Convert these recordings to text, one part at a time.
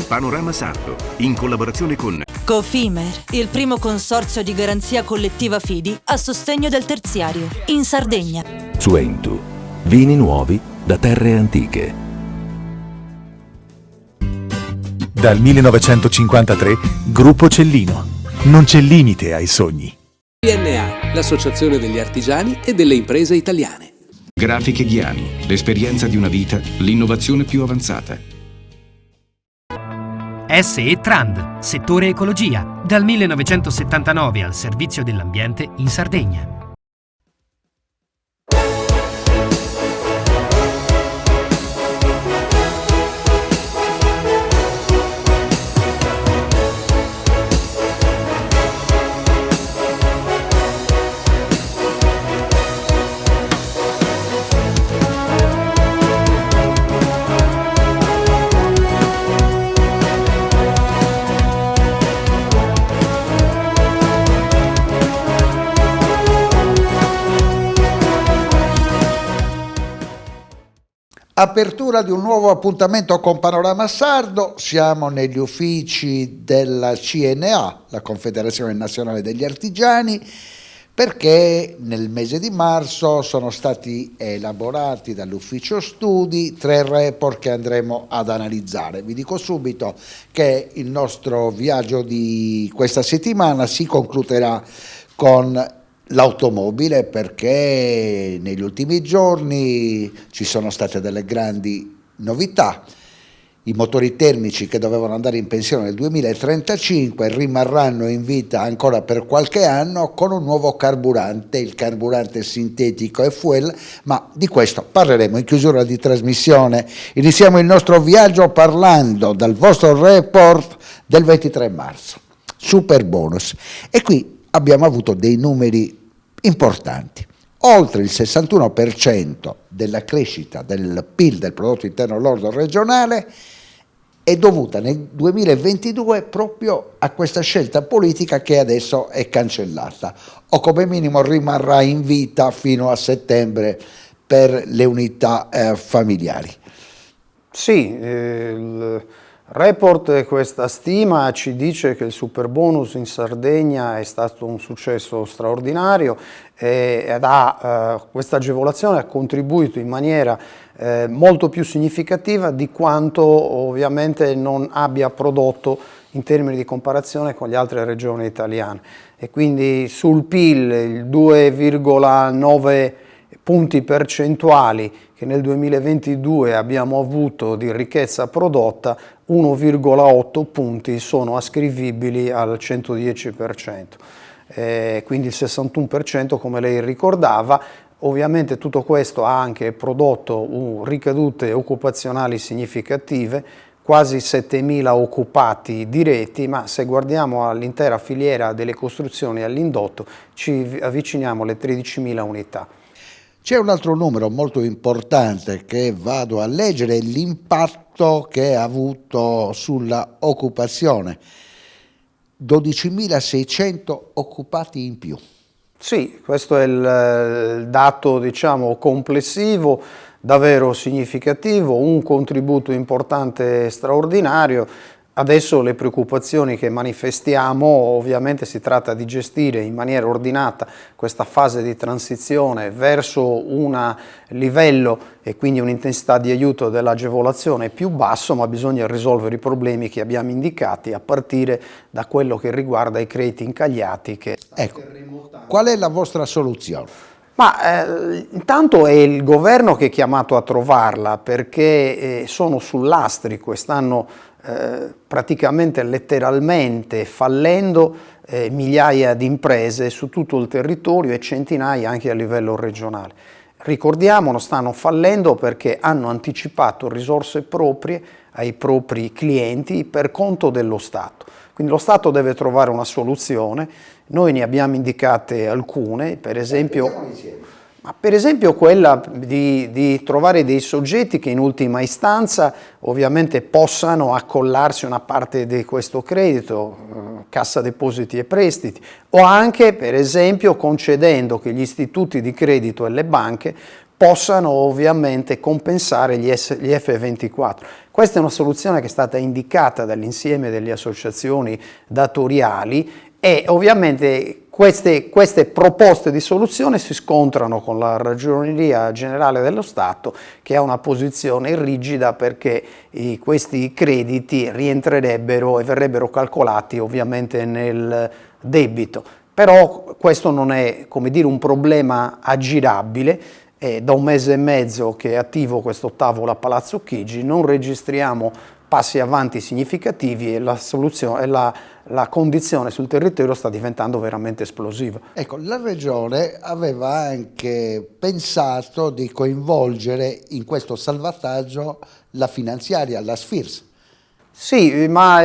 Panorama Sardo, in collaborazione con Cofimer, il primo consorzio di garanzia collettiva fidi a sostegno del terziario, in Sardegna. Suentu, vini nuovi da terre antiche. Dal 1953, Gruppo Cellino. Non c'è limite ai sogni. PNA, l'associazione degli artigiani e delle imprese italiane. Grafiche Ghiani, l'esperienza di una vita, l'innovazione più avanzata. SE Trand, settore ecologia, dal 1979 al servizio dell'ambiente in Sardegna. Apertura di un nuovo appuntamento con Panorama Sardo, siamo negli uffici della CNA, la Confederazione Nazionale degli Artigiani, perché nel mese di marzo sono stati elaborati dall'ufficio studi 3 report che andremo ad analizzare. Vi dico subito che il nostro viaggio di questa settimana si concluderà con l'automobile, perché negli ultimi giorni ci sono state delle grandi novità. I motori termici che dovevano andare in pensione nel 2035 rimarranno in vita ancora per qualche anno con un nuovo carburante, il carburante sintetico e fuel, ma di questo parleremo in chiusura di trasmissione. Iniziamo il nostro viaggio parlando del vostro report del 23 marzo, super bonus, e qui abbiamo avuto dei numeri importanti. Oltre il 61% della crescita del PIL, del prodotto interno lordo regionale, è dovuta nel 2022 proprio a questa scelta politica che adesso è cancellata, o come minimo rimarrà in vita fino a settembre per le unità familiari. Sì, il report, questa stima ci dice che il superbonus in Sardegna è stato un successo straordinario ed questa agevolazione ha contribuito in maniera molto più significativa di quanto ovviamente non abbia prodotto in termini di comparazione con le altre regioni italiane. E quindi sul PIL il 2,9 punti percentuali che nel 2022 abbiamo avuto di ricchezza prodotta, 1,8 punti sono ascrivibili al 110%, quindi il 61% come lei ricordava. Ovviamente tutto questo ha anche prodotto ricadute occupazionali significative, quasi 7.000 occupati diretti, ma se guardiamo all'intera filiera delle costruzioni e all'indotto ci avviciniamo alle 13.000 unità. C'è un altro numero molto importante che vado a leggere, l'impatto che ha avuto sulla occupazione, 12.600 occupati in più. Sì, questo è il dato, diciamo, complessivo, davvero significativo, un contributo importante e straordinario. Adesso le preoccupazioni che manifestiamo, ovviamente si tratta di gestire in maniera ordinata questa fase di transizione verso un livello e quindi un'intensità di aiuto dell'agevolazione più basso, ma bisogna risolvere i problemi che abbiamo indicati a partire da quello che riguarda i crediti incagliati. Ecco, qual è la vostra soluzione? Ma intanto è il governo che è chiamato a trovarla, perché sono sull'astrico, stanno praticamente letteralmente fallendo migliaia di imprese su tutto il territorio e centinaia anche a livello regionale. Ricordiamolo, stanno fallendo perché hanno anticipato risorse proprie ai propri clienti per conto dello Stato. Quindi lo Stato deve trovare una soluzione, noi ne abbiamo indicate alcune, per esempio quella di trovare dei soggetti che in ultima istanza ovviamente possano accollarsi una parte di questo credito, Cassa Depositi e Prestiti, o anche per esempio concedendo che gli istituti di credito e le banche possano ovviamente compensare gli F24. Questa è una soluzione che è stata indicata dall'insieme delle associazioni datoriali e ovviamente queste proposte di soluzione si scontrano con la Ragioneria Generale dello Stato, che ha una posizione rigida perché questi crediti rientrerebbero e verrebbero calcolati ovviamente nel debito. Però questo non è, come dire, un problema aggirabile. Da un mese e mezzo che è attivo questo tavolo a Palazzo Chigi, non registriamo passi avanti significativi e la soluzione, la condizione sul territorio sta diventando veramente esplosiva. Ecco, la Regione aveva anche pensato di coinvolgere in questo salvataggio la finanziaria, la SFIRS. Sì, ma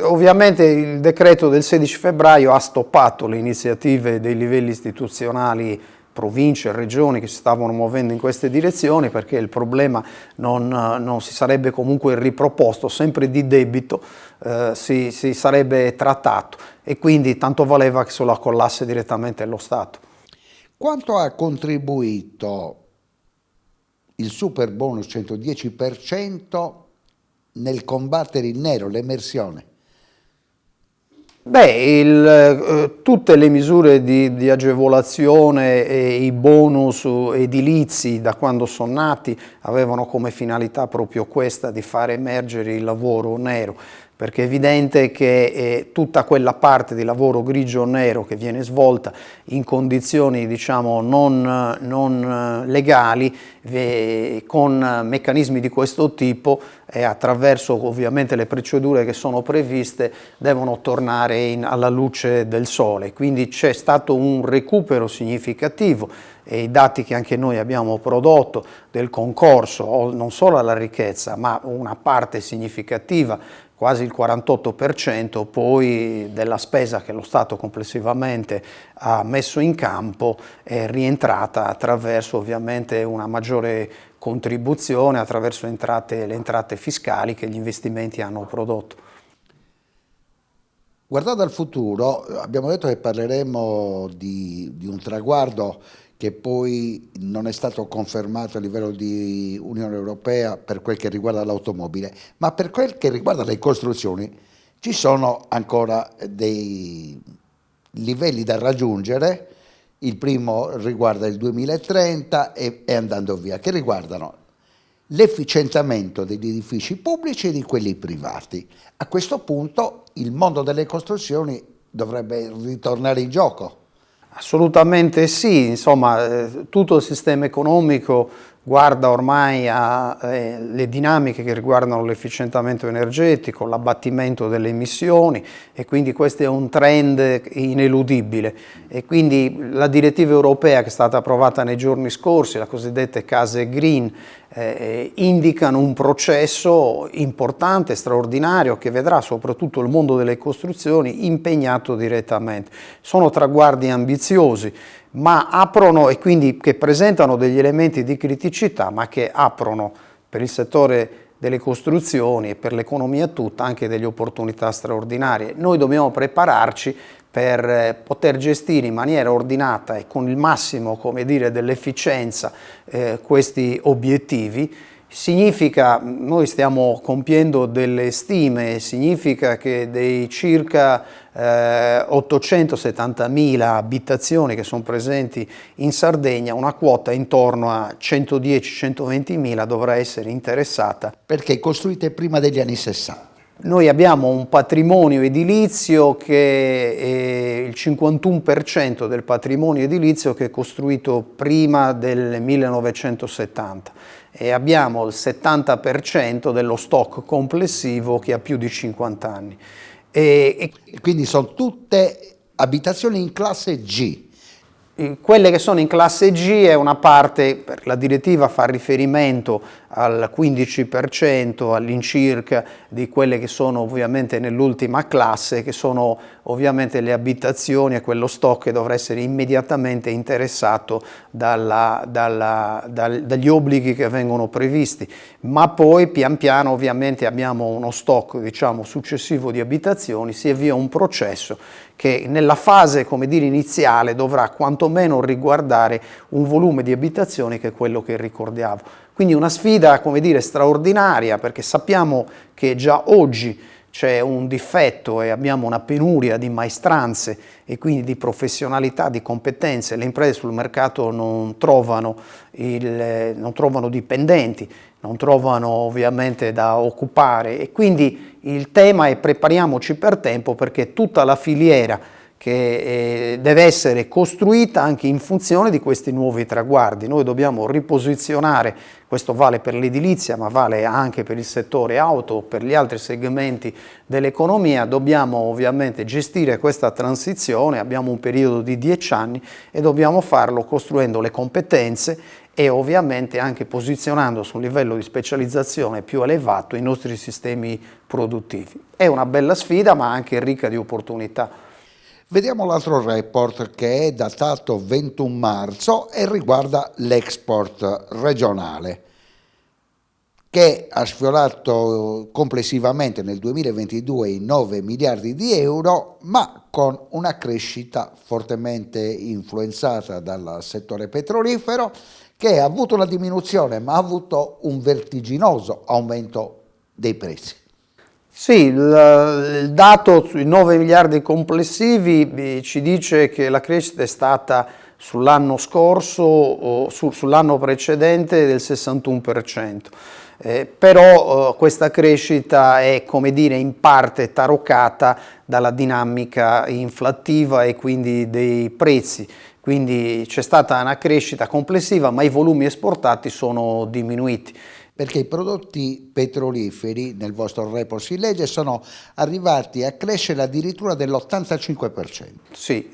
ovviamente il decreto del 16 febbraio ha stoppato le iniziative dei livelli istituzionali, province e regioni che si stavano muovendo in queste direzioni, perché il problema non si sarebbe comunque riproposto, sempre di debito si sarebbe trattato e quindi tanto valeva che se lo accollasse direttamente allo Stato. Quanto ha contribuito il super bonus 110% nel combattere il nero, l'emersione? Beh, tutte le misure di agevolazione e i bonus edilizi da quando sono nati avevano come finalità proprio questa, di far emergere il lavoro nero, perché è evidente che tutta quella parte di lavoro grigio o nero che viene svolta in condizioni, diciamo, non legali, con meccanismi di questo tipo e attraverso ovviamente le procedure che sono previste, devono tornare alla luce del sole. Quindi c'è stato un recupero significativo e i dati che anche noi abbiamo prodotto del concorso, non solo alla ricchezza, ma una parte significativa, quasi il 48% poi della spesa che lo Stato complessivamente ha messo in campo è rientrata attraverso ovviamente una maggiore contribuzione, attraverso le entrate fiscali che gli investimenti hanno prodotto. Guardando al futuro, abbiamo detto che parleremo di un traguardo che poi non è stato confermato a livello di Unione Europea per quel che riguarda l'automobile, ma per quel che riguarda le costruzioni ci sono ancora dei livelli da raggiungere. Il primo riguarda il 2030 e andando via, che riguardano l'efficientamento degli edifici pubblici e di quelli privati. A questo punto il mondo delle costruzioni dovrebbe ritornare in gioco. Assolutamente sì, insomma tutto il sistema economico guarda ormai alle dinamiche che riguardano l'efficientamento energetico, l'abbattimento delle emissioni e quindi questo è un trend ineludibile e quindi la direttiva europea che è stata approvata nei giorni scorsi, la cosiddetta case green, indicano un processo importante, straordinario, che vedrà soprattutto il mondo delle costruzioni impegnato direttamente. Sono traguardi ambiziosi, ma aprono e quindi che presentano degli elementi di criticità, ma che aprono per il settore delle costruzioni e per l'economia tutta anche delle opportunità straordinarie. Noi dobbiamo prepararci per poter gestire in maniera ordinata e con il massimo, come dire, dell'efficienza questi obiettivi. Significa, noi stiamo compiendo delle stime, significa che dei circa 870.000 abitazioni che sono presenti in Sardegna, una quota intorno a 110-120.000 dovrà essere interessata. Perché costruite prima degli anni 60. Noi abbiamo un patrimonio edilizio che è il 51% del patrimonio edilizio che è costruito prima del 1970 e abbiamo il 70% dello stock complessivo che ha più di 50 anni. E quindi sono tutte abitazioni in classe G. Quelle che sono in classe G è una parte, la direttiva fa riferimento al 15% all'incirca di quelle che sono ovviamente nell'ultima classe, che sono ovviamente le abitazioni e quello stock che dovrà essere immediatamente interessato dagli obblighi che vengono previsti, ma poi pian piano ovviamente abbiamo uno stock, diciamo, successivo di abitazioni, si avvia un processo che nella fase, come dire, iniziale dovrà quantomeno meno riguardare un volume di abitazioni che è quello che ricordavo. Quindi una sfida, come dire, straordinaria, perché sappiamo che già oggi c'è un difetto e abbiamo una penuria di maestranze e quindi di professionalità, di competenze. Le imprese sul mercato non trovano dipendenti, non trovano ovviamente da occupare, e quindi il tema è prepariamoci per tempo, perché tutta la filiera che deve essere costruita anche in funzione di questi nuovi traguardi. Noi dobbiamo riposizionare, questo vale per l'edilizia ma vale anche per il settore auto, per gli altri segmenti dell'economia, dobbiamo ovviamente gestire questa transizione, abbiamo un periodo di 10 anni e dobbiamo farlo costruendo le competenze e ovviamente anche posizionando su un livello di specializzazione più elevato i nostri sistemi produttivi. È una bella sfida ma anche ricca di opportunità. Vediamo l'altro report che è datato 21 marzo e riguarda l'export regionale, che ha sfiorato complessivamente nel 2022 i 9 miliardi di euro, ma con una crescita fortemente influenzata dal settore petrolifero, che ha avuto una diminuzione ma ha avuto un vertiginoso aumento dei prezzi. Sì, il dato sui 9 miliardi complessivi ci dice che la crescita è stata sull'anno scorso o sull'anno precedente del 61%. Però questa crescita è, come dire, in parte taroccata dalla dinamica inflattiva e quindi dei prezzi. Quindi c'è stata una crescita complessiva ma i volumi esportati sono diminuiti. Perché i prodotti petroliferi, nel vostro report si legge, sono arrivati a crescere addirittura dell'85%. Sì,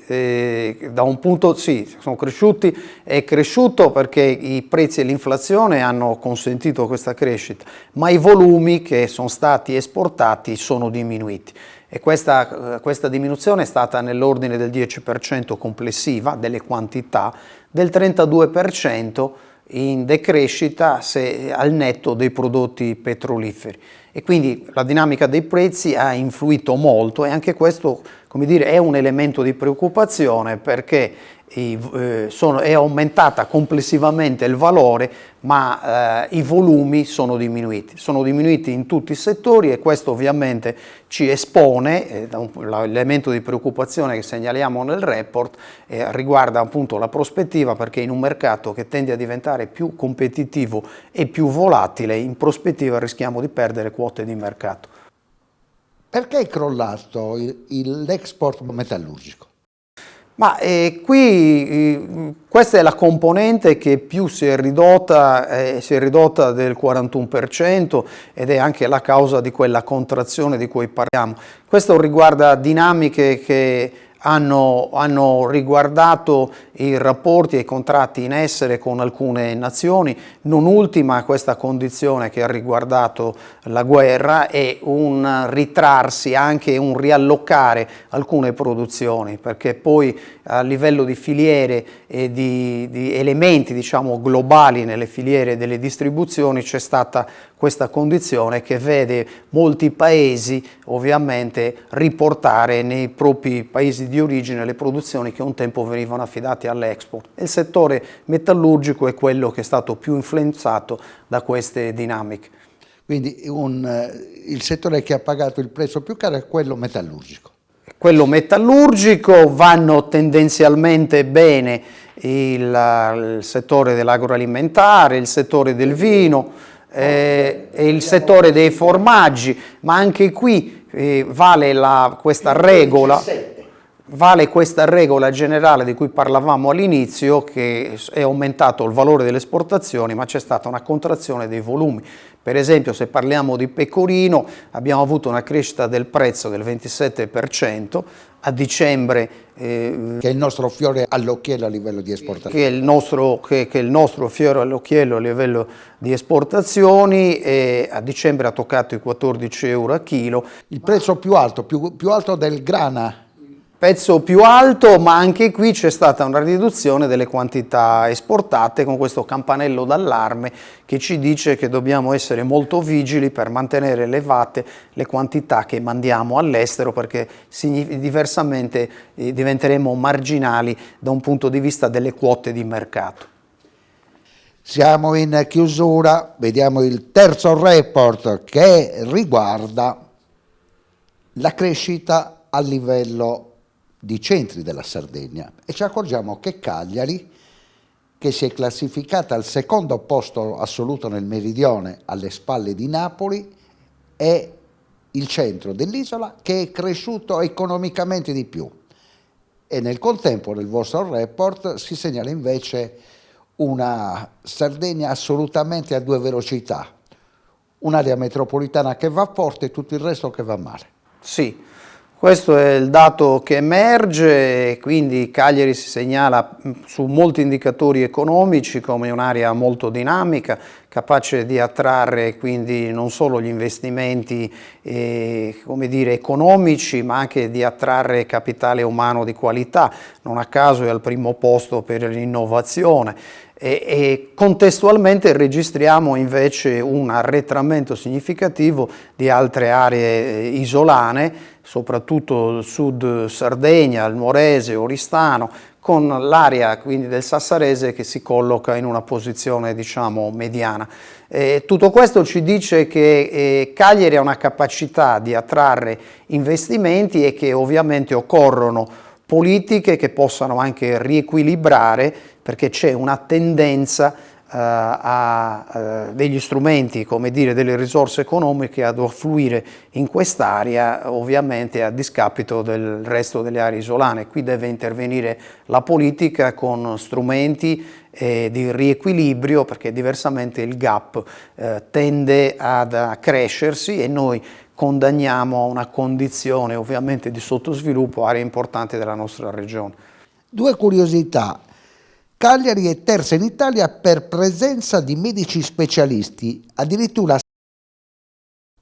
da un punto sì, sono cresciuti, è cresciuto perché i prezzi e l'inflazione hanno consentito questa crescita, ma i volumi che sono stati esportati sono diminuiti. E questa diminuzione è stata nell'ordine del 10% complessiva delle quantità, del 32% in decrescita al netto dei prodotti petroliferi, e quindi la dinamica dei prezzi ha influito molto e anche questo, come dire, è un elemento di preoccupazione, perché è aumentata complessivamente il valore ma i volumi sono diminuiti in tutti i settori, e questo ovviamente ci espone, l'elemento di preoccupazione che segnaliamo nel report riguarda appunto la prospettiva, perché in un mercato che tende a diventare più competitivo e più volatile, in prospettiva rischiamo di perdere quote di mercato. Perché è crollato l'export metallurgico? Ma questa è la componente che più si è ridotta del 41%, ed è anche la causa di quella contrazione di cui parliamo. Questo riguarda dinamiche che hanno riguardato i rapporti e i contratti in essere con alcune nazioni, non ultima questa condizione che ha riguardato la guerra e un ritrarsi, anche un riallocare alcune produzioni, perché poi a livello di filiere e di elementi, diciamo, globali nelle filiere delle distribuzioni c'è stata questa condizione che vede molti paesi ovviamente riportare nei propri paesi di origine le produzioni che un tempo venivano affidate all'export. Il settore metallurgico è quello che è stato più influenzato da queste dinamiche. Quindi il settore che ha pagato il prezzo più caro è quello metallurgico. Quello metallurgico, vanno tendenzialmente bene il settore dell'agroalimentare, il settore del vino, e il settore dei formaggi, ma anche qui vale questa regola generale di cui parlavamo all'inizio, che è aumentato il valore delle esportazioni ma c'è stata una contrazione dei volumi. Per esempio, se parliamo di pecorino, abbiamo avuto una crescita del prezzo del 27% a dicembre, che è il nostro fiore all'occhiello a livello di esportazioni. Che è il nostro fiore all'occhiello a livello di esportazioni, e a dicembre ha toccato i 14 euro a chilo. Il prezzo più alto del grana pezzo più alto, ma anche qui c'è stata una riduzione delle quantità esportate con questo campanello d'allarme che ci dice che dobbiamo essere molto vigili per mantenere elevate le quantità che mandiamo all'estero, perché diversamente diventeremo marginali da un punto di vista delle quote di mercato. Siamo in chiusura, vediamo il terzo report che riguarda la crescita a livello di centri della Sardegna e ci accorgiamo che Cagliari, che si è classificata al secondo posto assoluto nel meridione alle spalle di Napoli, è il centro dell'isola che è cresciuto economicamente di più, e nel contempo nel vostro report si segnala invece una Sardegna assolutamente a due velocità, un'area metropolitana che va forte e tutto il resto che va male. Sì, questo è il dato che emerge, quindi Cagliari si segnala su molti indicatori economici come un'area molto dinamica, capace di attrarre quindi non solo gli investimenti come dire, economici, ma anche di attrarre capitale umano di qualità. Non a caso è al primo posto per l'innovazione. E contestualmente registriamo invece un arretramento significativo di altre aree isolane, soprattutto il sud Sardegna, il Nuorese, Oristano, con l'area quindi del Sassarese che si colloca in una posizione diciamo mediana. Tutto questo ci dice che Cagliari ha una capacità di attrarre investimenti e che ovviamente occorrono politiche che possano anche riequilibrare, perché c'è una tendenza a degli strumenti, come dire, delle risorse economiche ad affluire in quest'area, ovviamente a discapito del resto delle aree isolane. Qui deve intervenire la politica con strumenti di riequilibrio, perché diversamente il gap tende ad crescersi e noi condanniamo a una condizione ovviamente di sottosviluppo aree importanti della nostra regione. Due curiosità. Cagliari è terza in Italia per presenza di medici specialisti, addirittura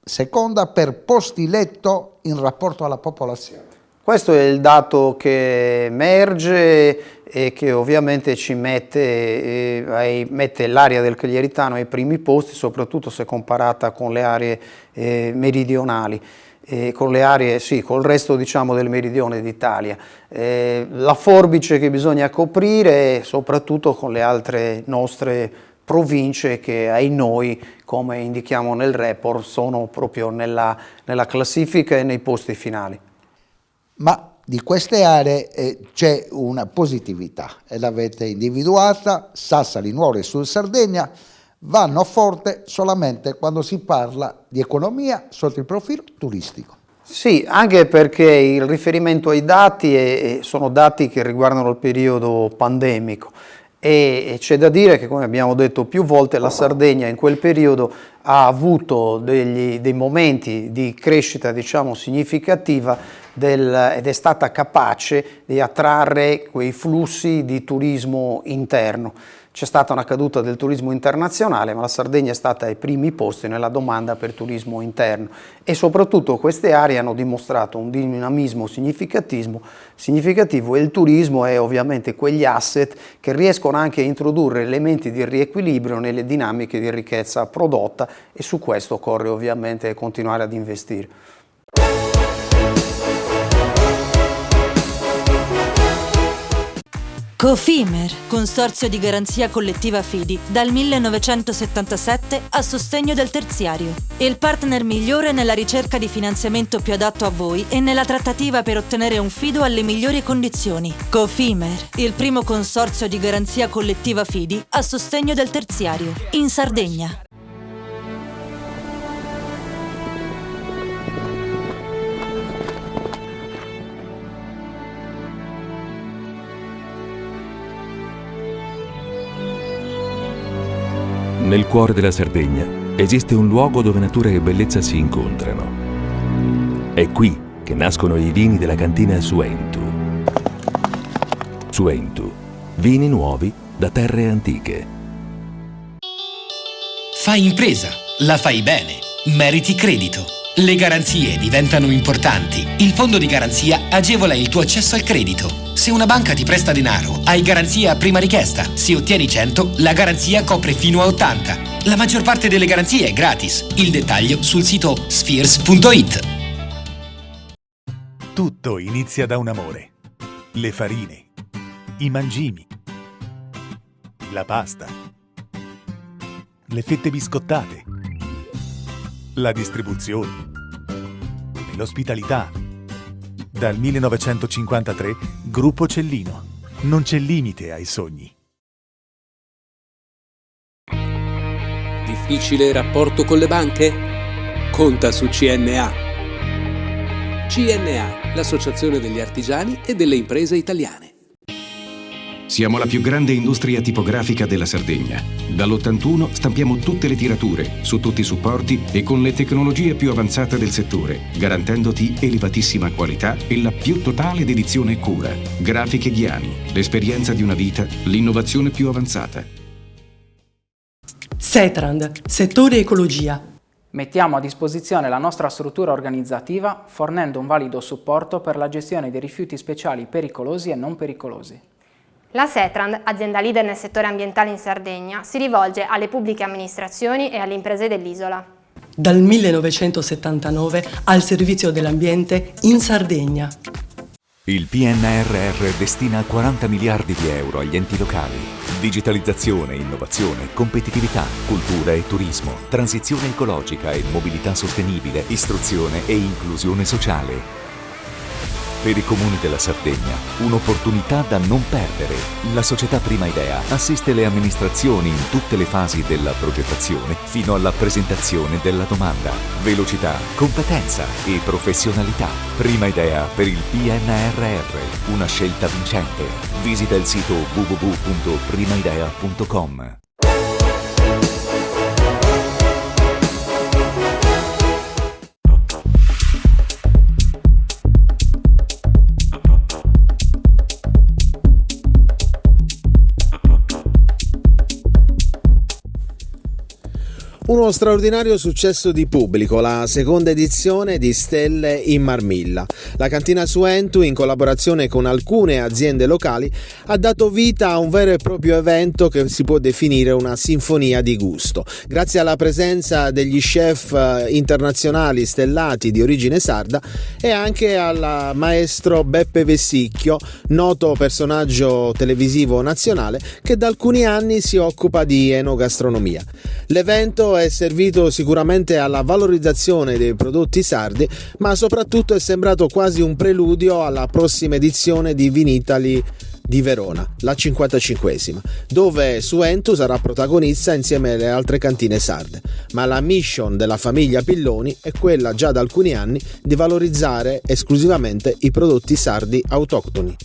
seconda per posti letto in rapporto alla popolazione. Questo è il dato che emerge e che ovviamente ci mette l'area del Cagliaritano ai primi posti, soprattutto se comparata con le aree meridionali. Con le aree, sì, col resto diciamo del meridione d'Italia. La forbice che bisogna coprire soprattutto con le altre nostre province che ai noi, come indichiamo nel report, sono proprio nella classifica e nei posti finali. Ma di queste aree c'è una positività e l'avete individuata: Sassari, Nuoro e Sud Sardegna vanno forte solamente quando si parla di economia sotto il profilo turistico. Sì, anche perché il riferimento ai dati sono dati che riguardano il periodo pandemico e c'è da dire che, come abbiamo detto più volte, la Sardegna in quel periodo ha avuto dei momenti di crescita diciamo significativa ed è stata capace di attrarre quei flussi di turismo interno. C'è stata una caduta del turismo internazionale, ma la Sardegna è stata ai primi posti nella domanda per turismo interno e soprattutto queste aree hanno dimostrato un dinamismo significativo e il turismo è ovviamente quegli asset che riescono anche a introdurre elementi di riequilibrio nelle dinamiche di ricchezza prodotta e su questo occorre ovviamente continuare ad investire. Cofimer, consorzio di garanzia collettiva Fidi, dal 1977 a sostegno del terziario. Il partner migliore nella ricerca di finanziamento più adatto a voi e nella trattativa per ottenere un fido alle migliori condizioni. Cofimer, il primo consorzio di garanzia collettiva Fidi a sostegno del terziario, in Sardegna. Nel cuore della Sardegna esiste un luogo dove natura e bellezza si incontrano. È qui che nascono i vini della cantina Suentu. Suentu, vini nuovi da terre antiche. Fai impresa, la fai bene, meriti credito. Le garanzie diventano importanti. Il fondo di garanzia agevola il tuo accesso al credito. Se una banca ti presta denaro, hai garanzia a prima richiesta. Se ottieni 100, la garanzia copre fino a 80. La maggior parte delle garanzie è gratis. Il dettaglio sul sito spheres.it. Tutto inizia da un amore. Le farine, i mangimi, la pasta, le fette biscottate, la distribuzione e l'ospitalità. Dal 1953, Gruppo Cellino. Non c'è limite ai sogni. Difficile rapporto con le banche? Conta su CNA. CNA, l'associazione degli artigiani e delle imprese italiane. Siamo la più grande industria tipografica della Sardegna. Dall'81 stampiamo tutte le tirature, su tutti i supporti e con le tecnologie più avanzate del settore, garantendoti elevatissima qualità e la più totale dedizione e cura. Grafiche Ghiani, l'esperienza di una vita, l'innovazione più avanzata. Setrand, settore ecologia. Mettiamo a disposizione la nostra struttura organizzativa fornendo un valido supporto per la gestione dei rifiuti speciali pericolosi e non pericolosi. La Setrand, azienda leader nel settore ambientale in Sardegna, si rivolge alle pubbliche amministrazioni e alle imprese dell'isola. Dal 1979 al servizio dell'ambiente in Sardegna. Il PNRR destina 40 miliardi di euro agli enti locali. Digitalizzazione, innovazione, competitività, cultura e turismo, transizione ecologica e mobilità sostenibile, istruzione e inclusione sociale. Per i comuni della Sardegna, un'opportunità da non perdere. La società Prima Idea assiste le amministrazioni in tutte le fasi della progettazione fino alla presentazione della domanda. Velocità, competenza e professionalità. Prima Idea per il PNRR, una scelta vincente. Visita il sito www.primaidea.com. Uno straordinario successo di pubblico, la seconda edizione di Stelle in Marmilla. La cantina Suentu, in collaborazione con alcune aziende locali, ha dato vita a un vero e proprio evento che si può definire una sinfonia di gusto. Grazie alla presenza degli chef internazionali stellati di origine sarda e anche al maestro Beppe Vessicchio, noto personaggio televisivo nazionale che da alcuni anni si occupa di enogastronomia. L'evento è servito sicuramente alla valorizzazione dei prodotti sardi, ma soprattutto è sembrato quasi un preludio alla prossima edizione di Vinitaly di Verona, la 55esima, dove Suentu sarà protagonista insieme alle altre cantine sarde. Ma la mission della famiglia Pilloni è quella già da alcuni anni di valorizzare esclusivamente i prodotti sardi autoctoni.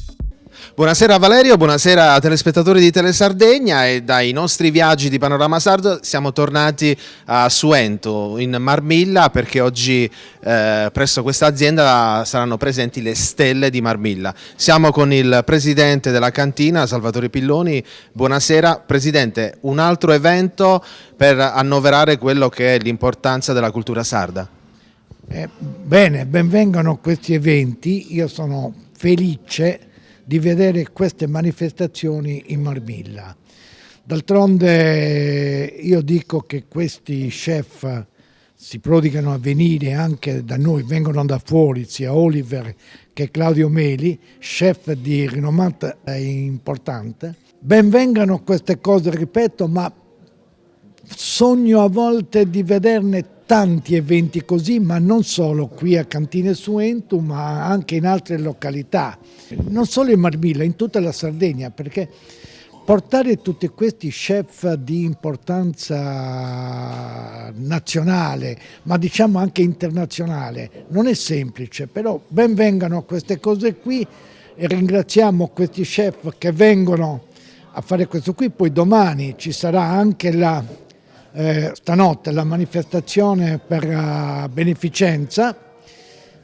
Buonasera Valerio, buonasera telespettatori di Telesardegna, e dai nostri viaggi di Panorama Sardo siamo tornati a Suentu in Marmilla perché oggi presso questa azienda saranno presenti le Stelle di Marmilla. Siamo con il presidente della cantina, Salvatore Pilloni. Buonasera Presidente, un altro evento per annoverare quello che è l'importanza della cultura sarda. Bene, benvengano questi eventi, io sono felice di vedere queste manifestazioni in Marmilla. D'altronde io dico che questi chef si prodigano a venire anche da noi, vengono da fuori, sia Oliver che Claudio Meli, chef di rinomata e importante. Benvengano queste cose, ripeto, ma sogno a volte di vederne tanti eventi così, ma non solo qui a Cantine Suentu, ma anche in altre località, non solo in Marmilla, in tutta la Sardegna, perché portare tutti questi chef di importanza nazionale, ma diciamo anche internazionale, non è semplice, però ben vengano queste cose qui e ringraziamo questi chef che vengono a fare questo qui. Poi domani ci sarà anche stanotte la manifestazione per beneficenza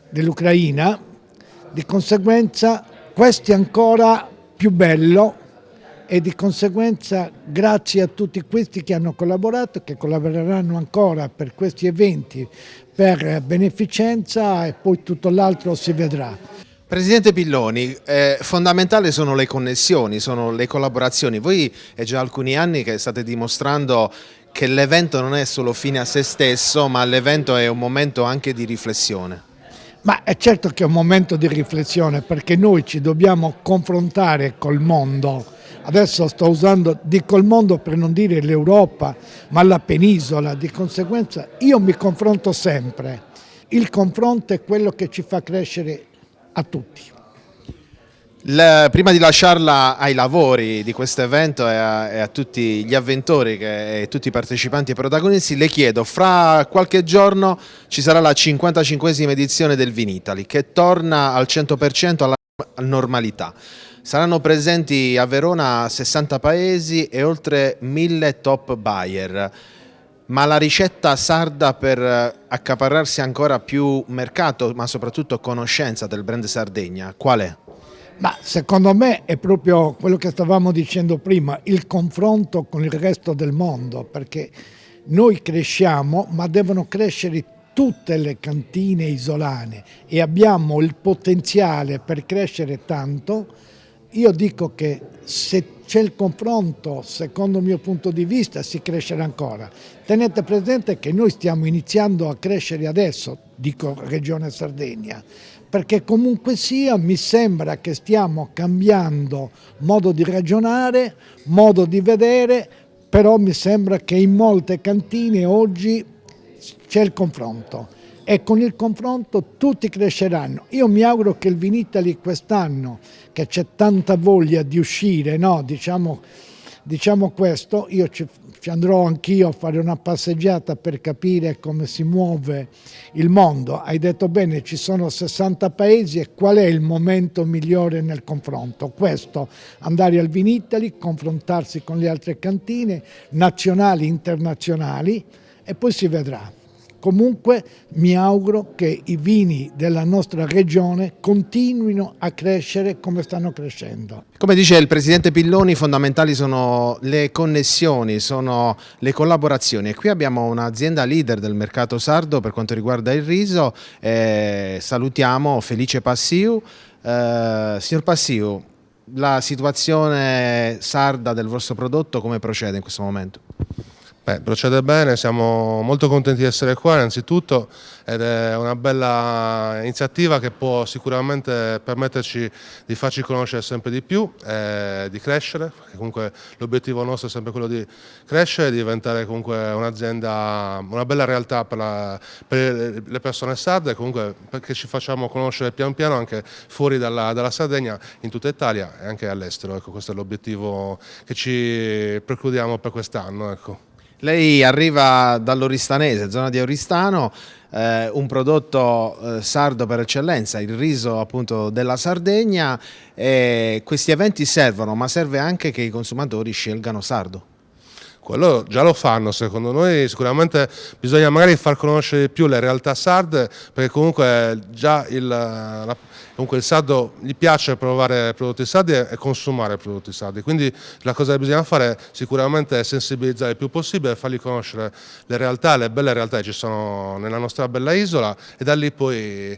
dell'Ucraina, di conseguenza questo è ancora più bello e di conseguenza grazie a tutti questi che hanno collaborato, che collaboreranno ancora per questi eventi, per beneficenza e poi tutto l'altro si vedrà. Presidente Pilloni, fondamentali sono le connessioni, sono le collaborazioni. Voi è già alcuni anni che state dimostrando che l'evento non è solo fine a se stesso, ma l'evento è un momento anche di riflessione. Ma è certo che è un momento di riflessione, perché noi ci dobbiamo confrontare col mondo. Adesso sto usando, dico il mondo per non dire l'Europa, ma la penisola. Di conseguenza io mi confronto sempre. Il confronto è quello che ci fa crescere a tutti. Prima di lasciarla ai lavori di questo evento e a tutti gli avventori e tutti i partecipanti e protagonisti, le chiedo, fra qualche giorno ci sarà la 55esima edizione del Vinitaly che torna al 100% alla normalità. Saranno presenti a Verona 60 paesi e oltre 1000 top buyer. Ma la ricetta sarda per accaparrarsi ancora più mercato, ma soprattutto conoscenza del brand Sardegna, qual è? Ma secondo me è proprio quello che stavamo dicendo prima, il confronto con il resto del mondo, perché noi cresciamo, ma devono crescere tutte le cantine isolane e abbiamo il potenziale per crescere tanto. Io dico che se c'è il confronto, secondo il mio punto di vista, si crescerà ancora. Tenete presente che noi stiamo iniziando a crescere adesso, dico Regione Sardegna, perché comunque sia mi sembra che stiamo cambiando modo di ragionare, modo di vedere, però mi sembra che in molte cantine oggi c'è il confronto e con il confronto tutti cresceranno. Io mi auguro che il Vinitaly quest'anno, che c'è tanta voglia di uscire, no? Diciamo questo, io ci andrò anch'io a fare una passeggiata per capire come si muove il mondo. Hai detto bene, ci sono 60 paesi e qual è il momento migliore nel confronto? Questo, andare al Vinitaly, confrontarsi con le altre cantine nazionali, internazionali e poi si vedrà. Comunque mi auguro che i vini della nostra regione continuino a crescere come stanno crescendo. Come dice il Presidente Pilloni, fondamentali sono le connessioni, sono le collaborazioni e qui abbiamo un'azienda leader del mercato sardo per quanto riguarda il riso. Salutiamo Felice Passiu. Signor Passiu, la situazione sarda del vostro prodotto come procede in questo momento? Procede bene, siamo molto contenti di essere qua innanzitutto ed è una bella iniziativa che può sicuramente permetterci di farci conoscere sempre di più e di crescere, perché comunque l'obiettivo nostro è sempre quello di crescere e diventare comunque un'azienda, una bella realtà per le persone sarde, comunque perché ci facciamo conoscere pian piano anche fuori dalla Sardegna, in tutta Italia e anche all'estero. Ecco, questo è l'obiettivo che ci precludiamo per quest'anno. Ecco. Lei arriva dall'Oristanese, zona di Oristano, un prodotto sardo per eccellenza, il riso appunto della Sardegna. Questi eventi servono, ma serve anche che i consumatori scelgano sardo. Quello già lo fanno, secondo noi sicuramente bisogna magari far conoscere di più le realtà sarde, perché comunque già il sardo gli piace provare prodotti sardi e consumare prodotti sardi, quindi la cosa che bisogna fare sicuramente è sensibilizzare il più possibile, fargli conoscere le realtà, le belle realtà che ci sono nella nostra bella isola e da lì poi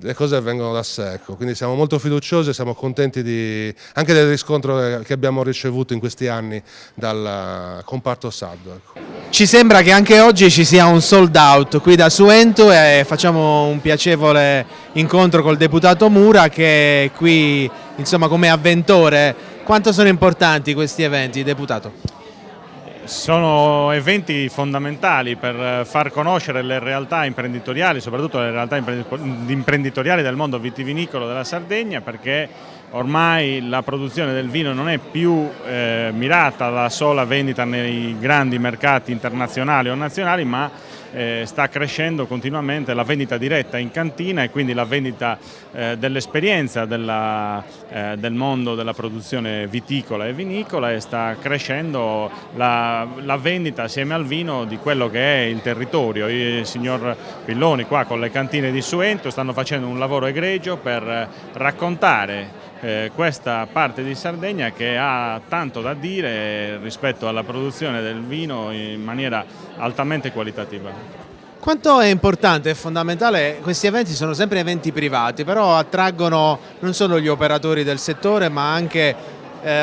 le cose vengono da sé, ecco. Quindi siamo molto fiduciosi e siamo contenti anche del riscontro che abbiamo ricevuto in questi anni dal comparto sardo. Ecco. Ci sembra che anche oggi ci sia un sold out qui da Suento e facciamo un piacevole incontro col deputato Mura che è qui insomma come avventore. Quanto sono importanti questi eventi, deputato? Sono eventi fondamentali per far conoscere le realtà imprenditoriali, soprattutto le realtà imprenditoriali del mondo vitivinicolo della Sardegna, perché ormai la produzione del vino non è più mirata alla sola vendita nei grandi mercati internazionali o nazionali, ma sta crescendo continuamente la vendita diretta in cantina e quindi la vendita dell'esperienza del mondo della produzione viticola e vinicola, e sta crescendo la vendita assieme al vino di quello che è il territorio. Il signor Pilloni qua con le cantine di Suento stanno facendo un lavoro egregio per raccontare questa parte di Sardegna che ha tanto da dire rispetto alla produzione del vino in maniera altamente qualitativa. Quanto è importante e fondamentale, questi eventi sono sempre eventi privati, però attraggono non solo gli operatori del settore, ma anche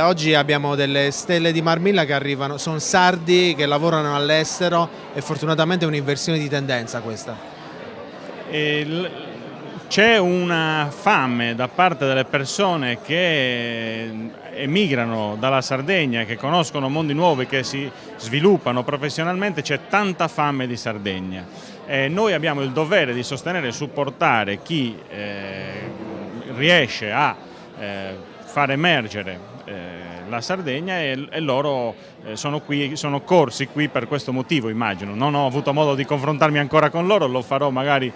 oggi abbiamo delle stelle di Marmilla che arrivano, sono sardi che lavorano all'estero e fortunatamente è un'inversione di tendenza questa. C'è una fame da parte delle persone che emigrano dalla Sardegna, che conoscono mondi nuovi, che si sviluppano professionalmente, c'è tanta fame di Sardegna. Noi abbiamo il dovere di sostenere e supportare chi riesce a far emergere la Sardegna e loro sono corsi qui per questo motivo, immagino. Non ho avuto modo di confrontarmi ancora con loro, lo farò magari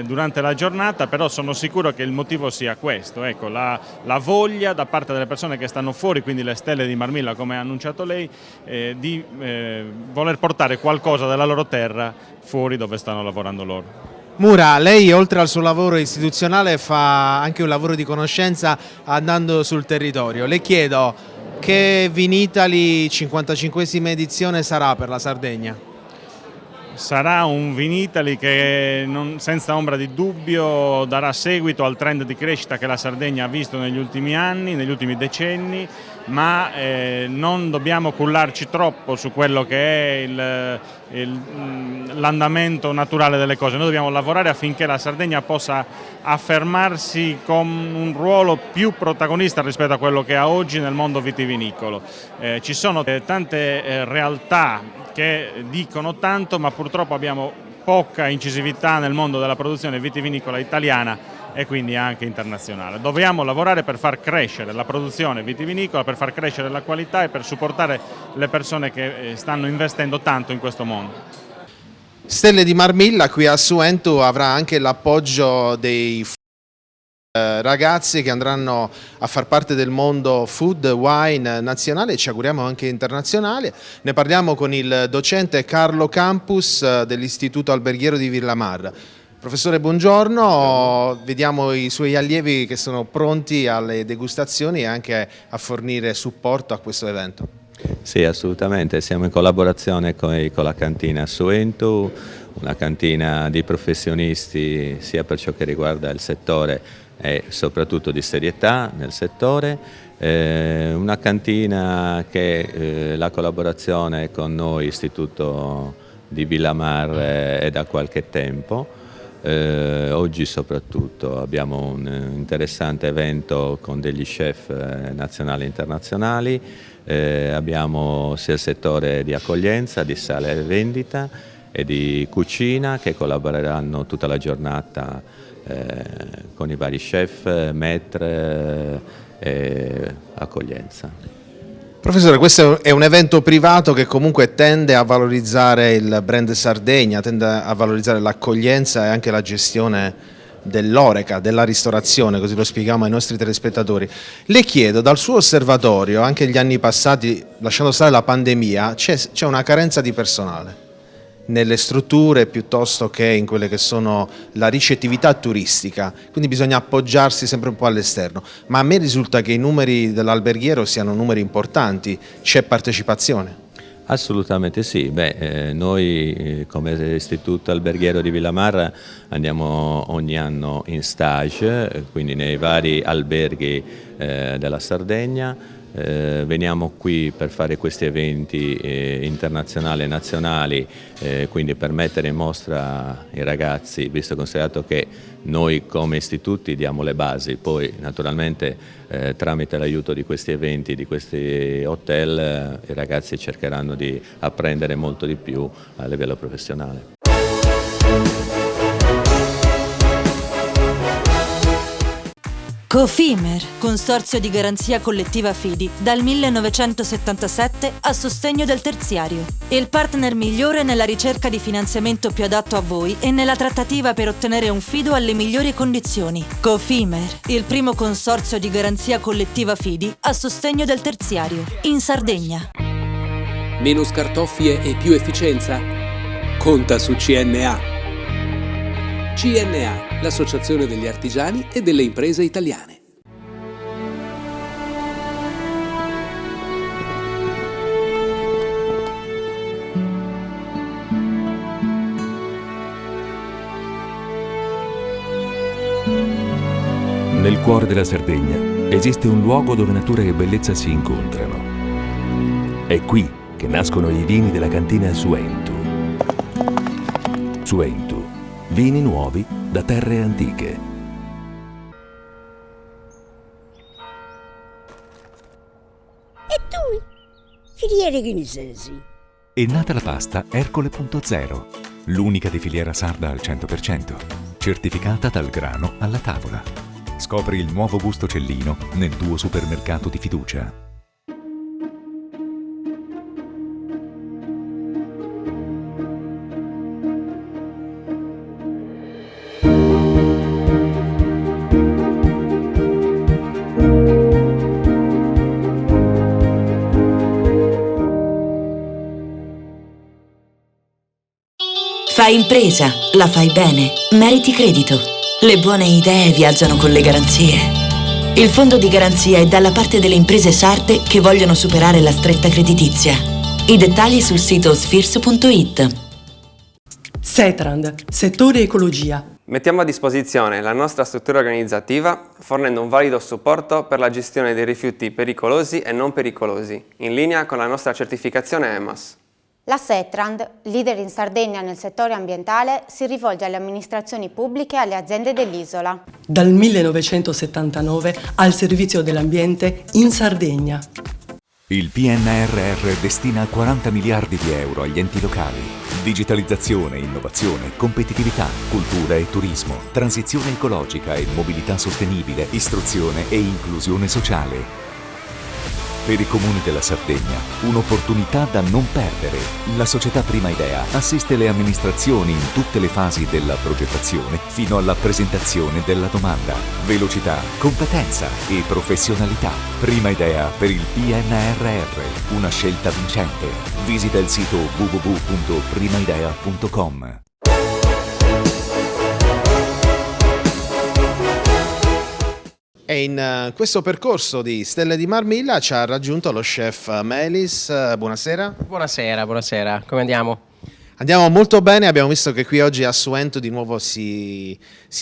durante la giornata, però sono sicuro che il motivo sia questo, ecco, la voglia da parte delle persone che stanno fuori, quindi le stelle di Marmilla come ha annunciato lei, di voler portare qualcosa della loro terra fuori dove stanno lavorando loro. Mura, lei oltre al suo lavoro istituzionale fa anche un lavoro di conoscenza andando sul territorio. Le chiedo che Vinitaly 55esima edizione sarà per la Sardegna? Sarà un Vinitaly che senza ombra di dubbio darà seguito al trend di crescita che la Sardegna ha visto negli ultimi anni, negli ultimi decenni, ma non dobbiamo cullarci troppo su quello che è l'andamento naturale delle cose. Noi dobbiamo lavorare affinché la Sardegna possa affermarsi con un ruolo più protagonista rispetto a quello che ha oggi nel mondo vitivinicolo. Ci sono tante realtà che dicono tanto, ma purtroppo abbiamo poca incisività nel mondo della produzione vitivinicola italiana e quindi anche internazionale. Dobbiamo lavorare per far crescere la produzione vitivinicola, per far crescere la qualità e per supportare le persone che stanno investendo tanto in questo mondo. Stelle di Marmilla qui a Suentu avrà anche l'appoggio dei ragazzi che andranno a far parte del mondo food, wine nazionale e ci auguriamo anche internazionale. Ne parliamo con il docente Carlo Campus dell'Istituto Alberghiero di Villamar. Professore, buongiorno, vediamo i suoi allievi che sono pronti alle degustazioni e anche a fornire supporto a questo evento. Sì, assolutamente, siamo in collaborazione con la cantina Suentu, una cantina di professionisti sia per ciò che riguarda il settore e soprattutto di serietà nel settore, una cantina che la collaborazione con noi Istituto di Villamar è da qualche tempo. Oggi soprattutto abbiamo un interessante evento con degli chef nazionali e internazionali, abbiamo sia il settore di accoglienza, di sala e vendita e di cucina che collaboreranno tutta la giornata con i vari chef, maître e accoglienza. Professore, questo è un evento privato che comunque tende a valorizzare il brand Sardegna, tende a valorizzare l'accoglienza e anche la gestione dell'oreca, della ristorazione, così lo spieghiamo ai nostri telespettatori. Le chiedo, dal suo osservatorio, anche gli anni passati, lasciando stare la pandemia, c'è una carenza di personale nelle strutture piuttosto che in quelle che sono la ricettività turistica, quindi bisogna appoggiarsi sempre un po' all'esterno, ma a me risulta che i numeri dell'alberghiero siano numeri importanti, c'è partecipazione? Assolutamente sì, noi come Istituto Alberghiero di Villamar andiamo ogni anno in stage, quindi nei vari alberghi della Sardegna. Veniamo qui per fare questi eventi internazionali e nazionali, quindi per mettere in mostra i ragazzi, visto e considerato che noi come istituti diamo le basi, poi naturalmente tramite l'aiuto di questi eventi, di questi hotel, i ragazzi cercheranno di apprendere molto di più a livello professionale. Cofimer, consorzio di garanzia collettiva Fidi, dal 1977 a sostegno del terziario. Il partner migliore nella ricerca di finanziamento più adatto a voi e nella trattativa per ottenere un fido alle migliori condizioni. Cofimer, il primo consorzio di garanzia collettiva Fidi a sostegno del terziario, in Sardegna. Meno scartoffie e più efficienza? Conta su CNA. CNA, l'associazione degli artigiani e delle imprese italiane. Nel cuore della Sardegna esiste un luogo dove natura e bellezza si incontrano. È qui che nascono i vini della cantina Suentu. Suentu, vini nuovi da terre antiche. E tu? Filiere guinisesi. È nata la pasta Ercole.0, l'unica di filiera sarda al 100%, certificata dal grano alla tavola. Scopri il nuovo gusto Cellino nel tuo supermercato di fiducia. Fai impresa, la fai bene, meriti credito. Le buone idee viaggiano con le garanzie. Il fondo di garanzia è dalla parte delle imprese sarde che vogliono superare la stretta creditizia. I dettagli sul sito sfirso.it. Setrand, settore ecologia. Mettiamo a disposizione la nostra struttura organizzativa fornendo un valido supporto per la gestione dei rifiuti pericolosi e non pericolosi, in linea con la nostra certificazione EMAS. La Setrand, leader in Sardegna nel settore ambientale, si rivolge alle amministrazioni pubbliche e alle aziende dell'isola. Dal 1979 al servizio dell'ambiente in Sardegna. Il PNRR destina 40 miliardi di euro agli enti locali. Digitalizzazione, innovazione, competitività, cultura e turismo, transizione ecologica e mobilità sostenibile, istruzione e inclusione sociale. Per i comuni della Sardegna, un'opportunità da non perdere. La società Prima Idea assiste le amministrazioni in tutte le fasi della progettazione fino alla presentazione della domanda. Velocità, competenza e professionalità. Prima Idea per il PNRR, una scelta vincente. Visita il sito www.primaidea.com. E in questo percorso di Stelle di Marmilla ci ha raggiunto lo chef Melis. Buonasera. Buonasera, come andiamo? Andiamo molto bene, abbiamo visto che qui oggi a Suentu di nuovo si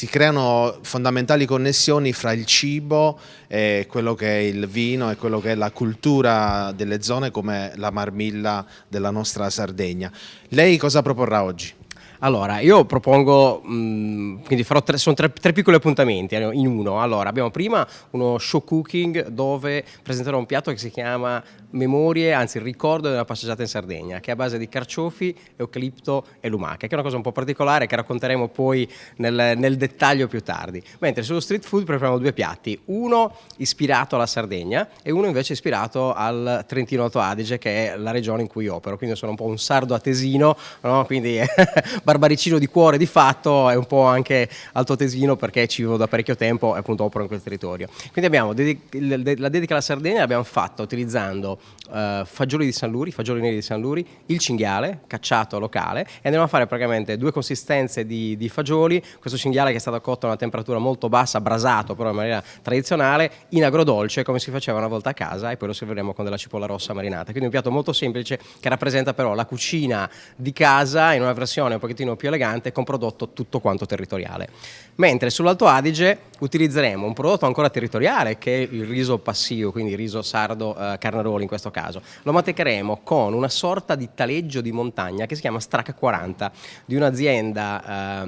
creano fondamentali connessioni fra il cibo e quello che è il vino e quello che è la cultura delle zone come la Marmilla della nostra Sardegna. Lei cosa proporrà oggi? Allora, io propongo, quindi farò sono tre piccoli appuntamenti in uno. Allora, abbiamo prima uno show cooking dove presenterò un piatto che si chiama Memorie, anzi il ricordo della passeggiata in Sardegna, che è a base di carciofi, eucalipto e lumache, che è una cosa un po' particolare che racconteremo poi nel dettaglio più tardi. Mentre sullo street food prepariamo due piatti, uno ispirato alla Sardegna e uno invece ispirato al Trentino Alto Adige, che è la regione in cui opero, quindi sono un po' un sardo atesino, no? Quindi barbaricino di cuore di fatto, è un po' anche altoatesino perché ci vivo da parecchio tempo e appunto opero in quel territorio. Quindi abbiamo la dedica alla Sardegna l'abbiamo fatta utilizzando fagioli di San Luri, fagioli neri di San Luri, il cinghiale cacciato locale, e andiamo a fare praticamente due consistenze di fagioli. Questo cinghiale che è stato cotto a una temperatura molto bassa, brasato però in maniera tradizionale, in agrodolce come si faceva una volta a casa, e poi lo serviremo con della cipolla rossa marinata. Quindi un piatto molto semplice che rappresenta però la cucina di casa in una versione un pochettino più elegante con prodotto tutto quanto territoriale. Mentre sull'Alto Adige utilizzeremo un prodotto ancora territoriale che è il riso passivo, quindi riso sardo carnaroli in questo caso. Lo mantecheremo con una sorta di taleggio di montagna che si chiama Straca 40 di un'azienda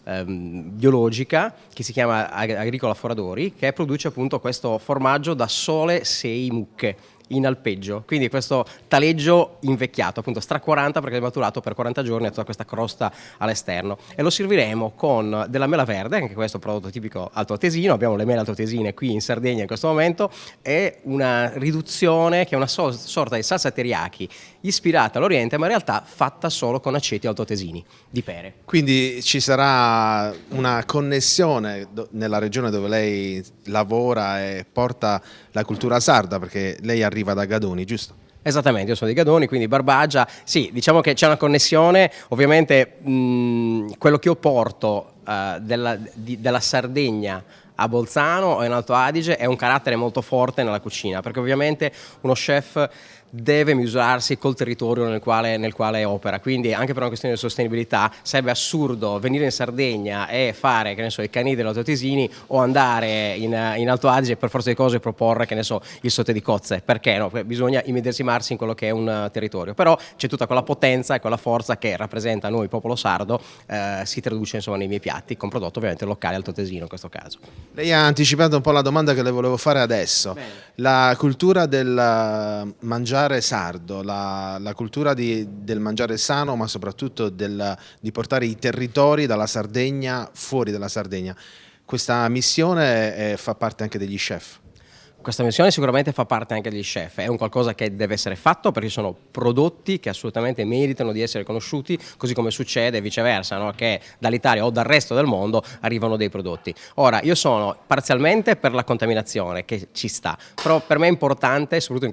biologica che si chiama Agricola Foradori, che produce appunto questo formaggio da sole 6 mucche in alpeggio, quindi questo taleggio invecchiato, appunto Stra 40 perché è maturato per 40 giorni, ha tutta questa crosta all'esterno, e lo serviremo con della mela verde, anche questo prodotto tipico altoatesino. Abbiamo le mele altoatesine qui in Sardegna in questo momento, e una riduzione che è una sorta di salsa teriyaki ispirata all'Oriente ma in realtà fatta solo con aceti altoatesini di pere. Quindi ci sarà una connessione nella regione dove lei lavora e porta la cultura sarda, perché lei arriva da Gadoni, giusto? Esattamente, io sono di Gadoni, quindi Barbagia, sì, diciamo che c'è una connessione, ovviamente quello che io porto della Sardegna a Bolzano o in Alto Adige è un carattere molto forte nella cucina, perché ovviamente uno chef deve misurarsi col territorio nel quale opera, quindi anche per una questione di sostenibilità sarebbe assurdo venire in Sardegna e fare, che ne so, i cani dell'Altoatesini o andare in Alto Adige e per forza di cose proporre, che ne so, il sauté di cozze, perché no? Bisogna immedesimarsi in quello che è un territorio, però c'è tutta quella potenza e quella forza che rappresenta noi, il popolo sardo, si traduce insomma nei miei piatti, con prodotto ovviamente locale altoatesino in questo caso. Lei ha anticipato un po' la domanda che le volevo fare adesso. Bene. La cultura del mangiare sardo, la cultura del mangiare sano, ma soprattutto di portare i territori dalla Sardegna fuori dalla Sardegna. Questa missione fa parte anche degli chef. Questa missione sicuramente fa parte anche degli chef, è un qualcosa che deve essere fatto perché sono prodotti che assolutamente meritano di essere conosciuti, così come succede viceversa, no? Che dall'Italia o dal resto del mondo arrivano dei prodotti. Ora, io sono parzialmente per la contaminazione, che ci sta, però per me è importante, soprattutto in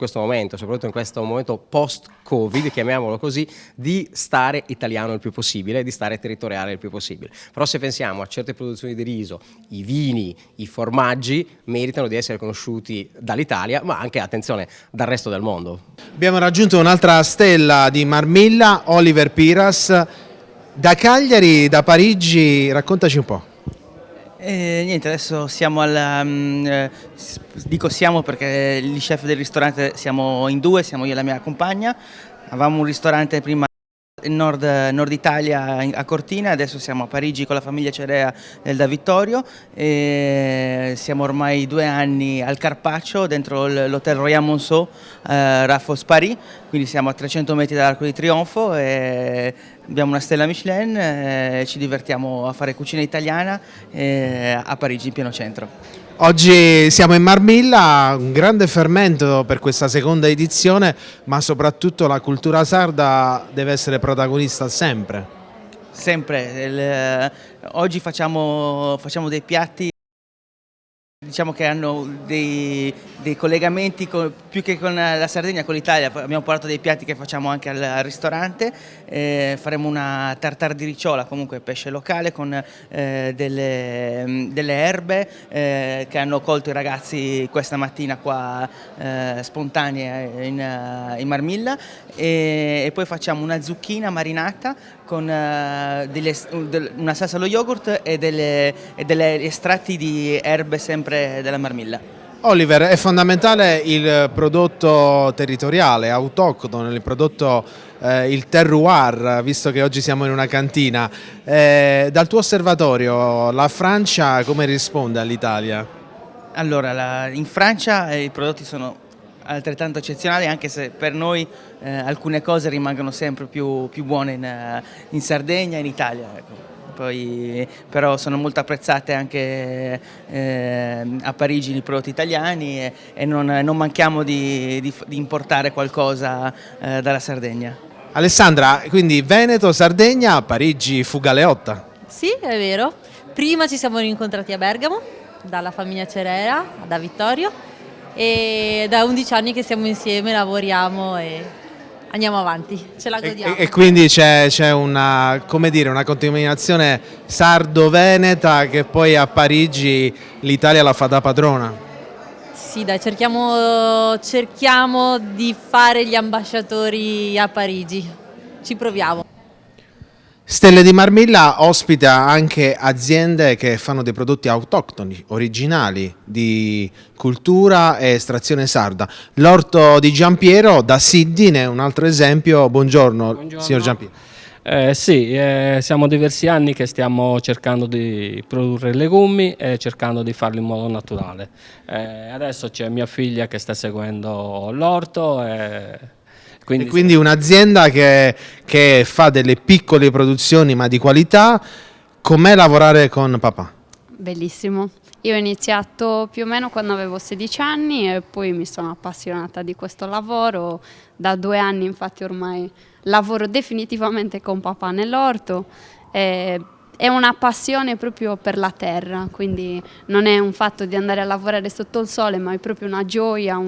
questo momento post-Covid, chiamiamolo così, di stare italiano il più possibile, di stare territoriale il più possibile. Però se pensiamo a certe produzioni di riso, i vini, i formaggi, meritano di essere conosciuti dall'Italia, ma anche, attenzione, dal resto del mondo. Abbiamo raggiunto un'altra stella di Marmilla, Oliver Piras. Da Cagliari, da Parigi, raccontaci un po'. Niente, adesso siamo dico siamo perché gli chef del ristorante siamo in due, siamo io e la mia compagna. Avevamo un ristorante prima in nord Italia a Cortina, adesso siamo a Parigi con la famiglia Cerea da Vittorio e siamo ormai 2 anni al Carpaccio dentro l'hotel Royal Monceau Raffles Paris, quindi siamo a 300 metri dall'Arco di Trionfo e abbiamo una stella Michelin, ci divertiamo a fare cucina italiana a Parigi in pieno centro. Oggi siamo in Marmilla, un grande fermento per questa seconda edizione, ma soprattutto la cultura sarda deve essere protagonista sempre. Sempre, oggi facciamo dei piatti, diciamo che hanno dei collegamenti più che con la Sardegna, con l'Italia. Abbiamo parlato dei piatti che facciamo anche al ristorante, faremo una tartare di ricciola, comunque pesce locale con delle erbe che hanno colto i ragazzi questa mattina qua spontanee in Marmilla e poi facciamo una zucchina marinata con una salsa allo yogurt e degli estratti di erbe sempre della Marmilla. Oliver, è fondamentale il prodotto territoriale, autoctono, il prodotto, il terroir, visto che oggi siamo in una cantina. Dal tuo osservatorio, la Francia come risponde all'Italia? Allora, in Francia i prodotti sono altrettanto eccezionali, anche se per noi alcune cose rimangono sempre più buone in Sardegna e in Italia. Ecco. Poi, però sono molto apprezzate anche a Parigi i prodotti italiani e non manchiamo di importare qualcosa dalla Sardegna. Alessandra, quindi Veneto, Sardegna, Parigi, Fugaleotta. Sì, è vero. Prima ci siamo rincontrati a Bergamo, dalla famiglia Cerera, da Vittorio, e da 11 anni che siamo insieme, lavoriamo e andiamo avanti, ce la godiamo. E quindi c'è una, come dire, una continuazione sardo-veneta che poi a Parigi l'Italia la fa da padrona. Sì, dai, cerchiamo di fare gli ambasciatori a Parigi, ci proviamo. Stelle di Marmilla ospita anche aziende che fanno dei prodotti autoctoni, originali, di cultura e estrazione sarda. L'orto di Giampiero da Siddi ne è un altro esempio. Buongiorno. Signor Giampiero. Sì, siamo diversi anni che stiamo cercando di produrre legumi e cercando di farlo in modo naturale. Adesso c'è mia figlia che sta seguendo l'orto. Quindi un'azienda che fa delle piccole produzioni ma di qualità. Com'è lavorare con papà? Bellissimo. Io ho iniziato più o meno quando avevo 16 anni e poi mi sono appassionata di questo lavoro. Da 2 anni infatti ormai lavoro definitivamente con papà nell'orto. È una passione proprio per la terra, quindi non è un fatto di andare a lavorare sotto il sole, ma è proprio una gioia,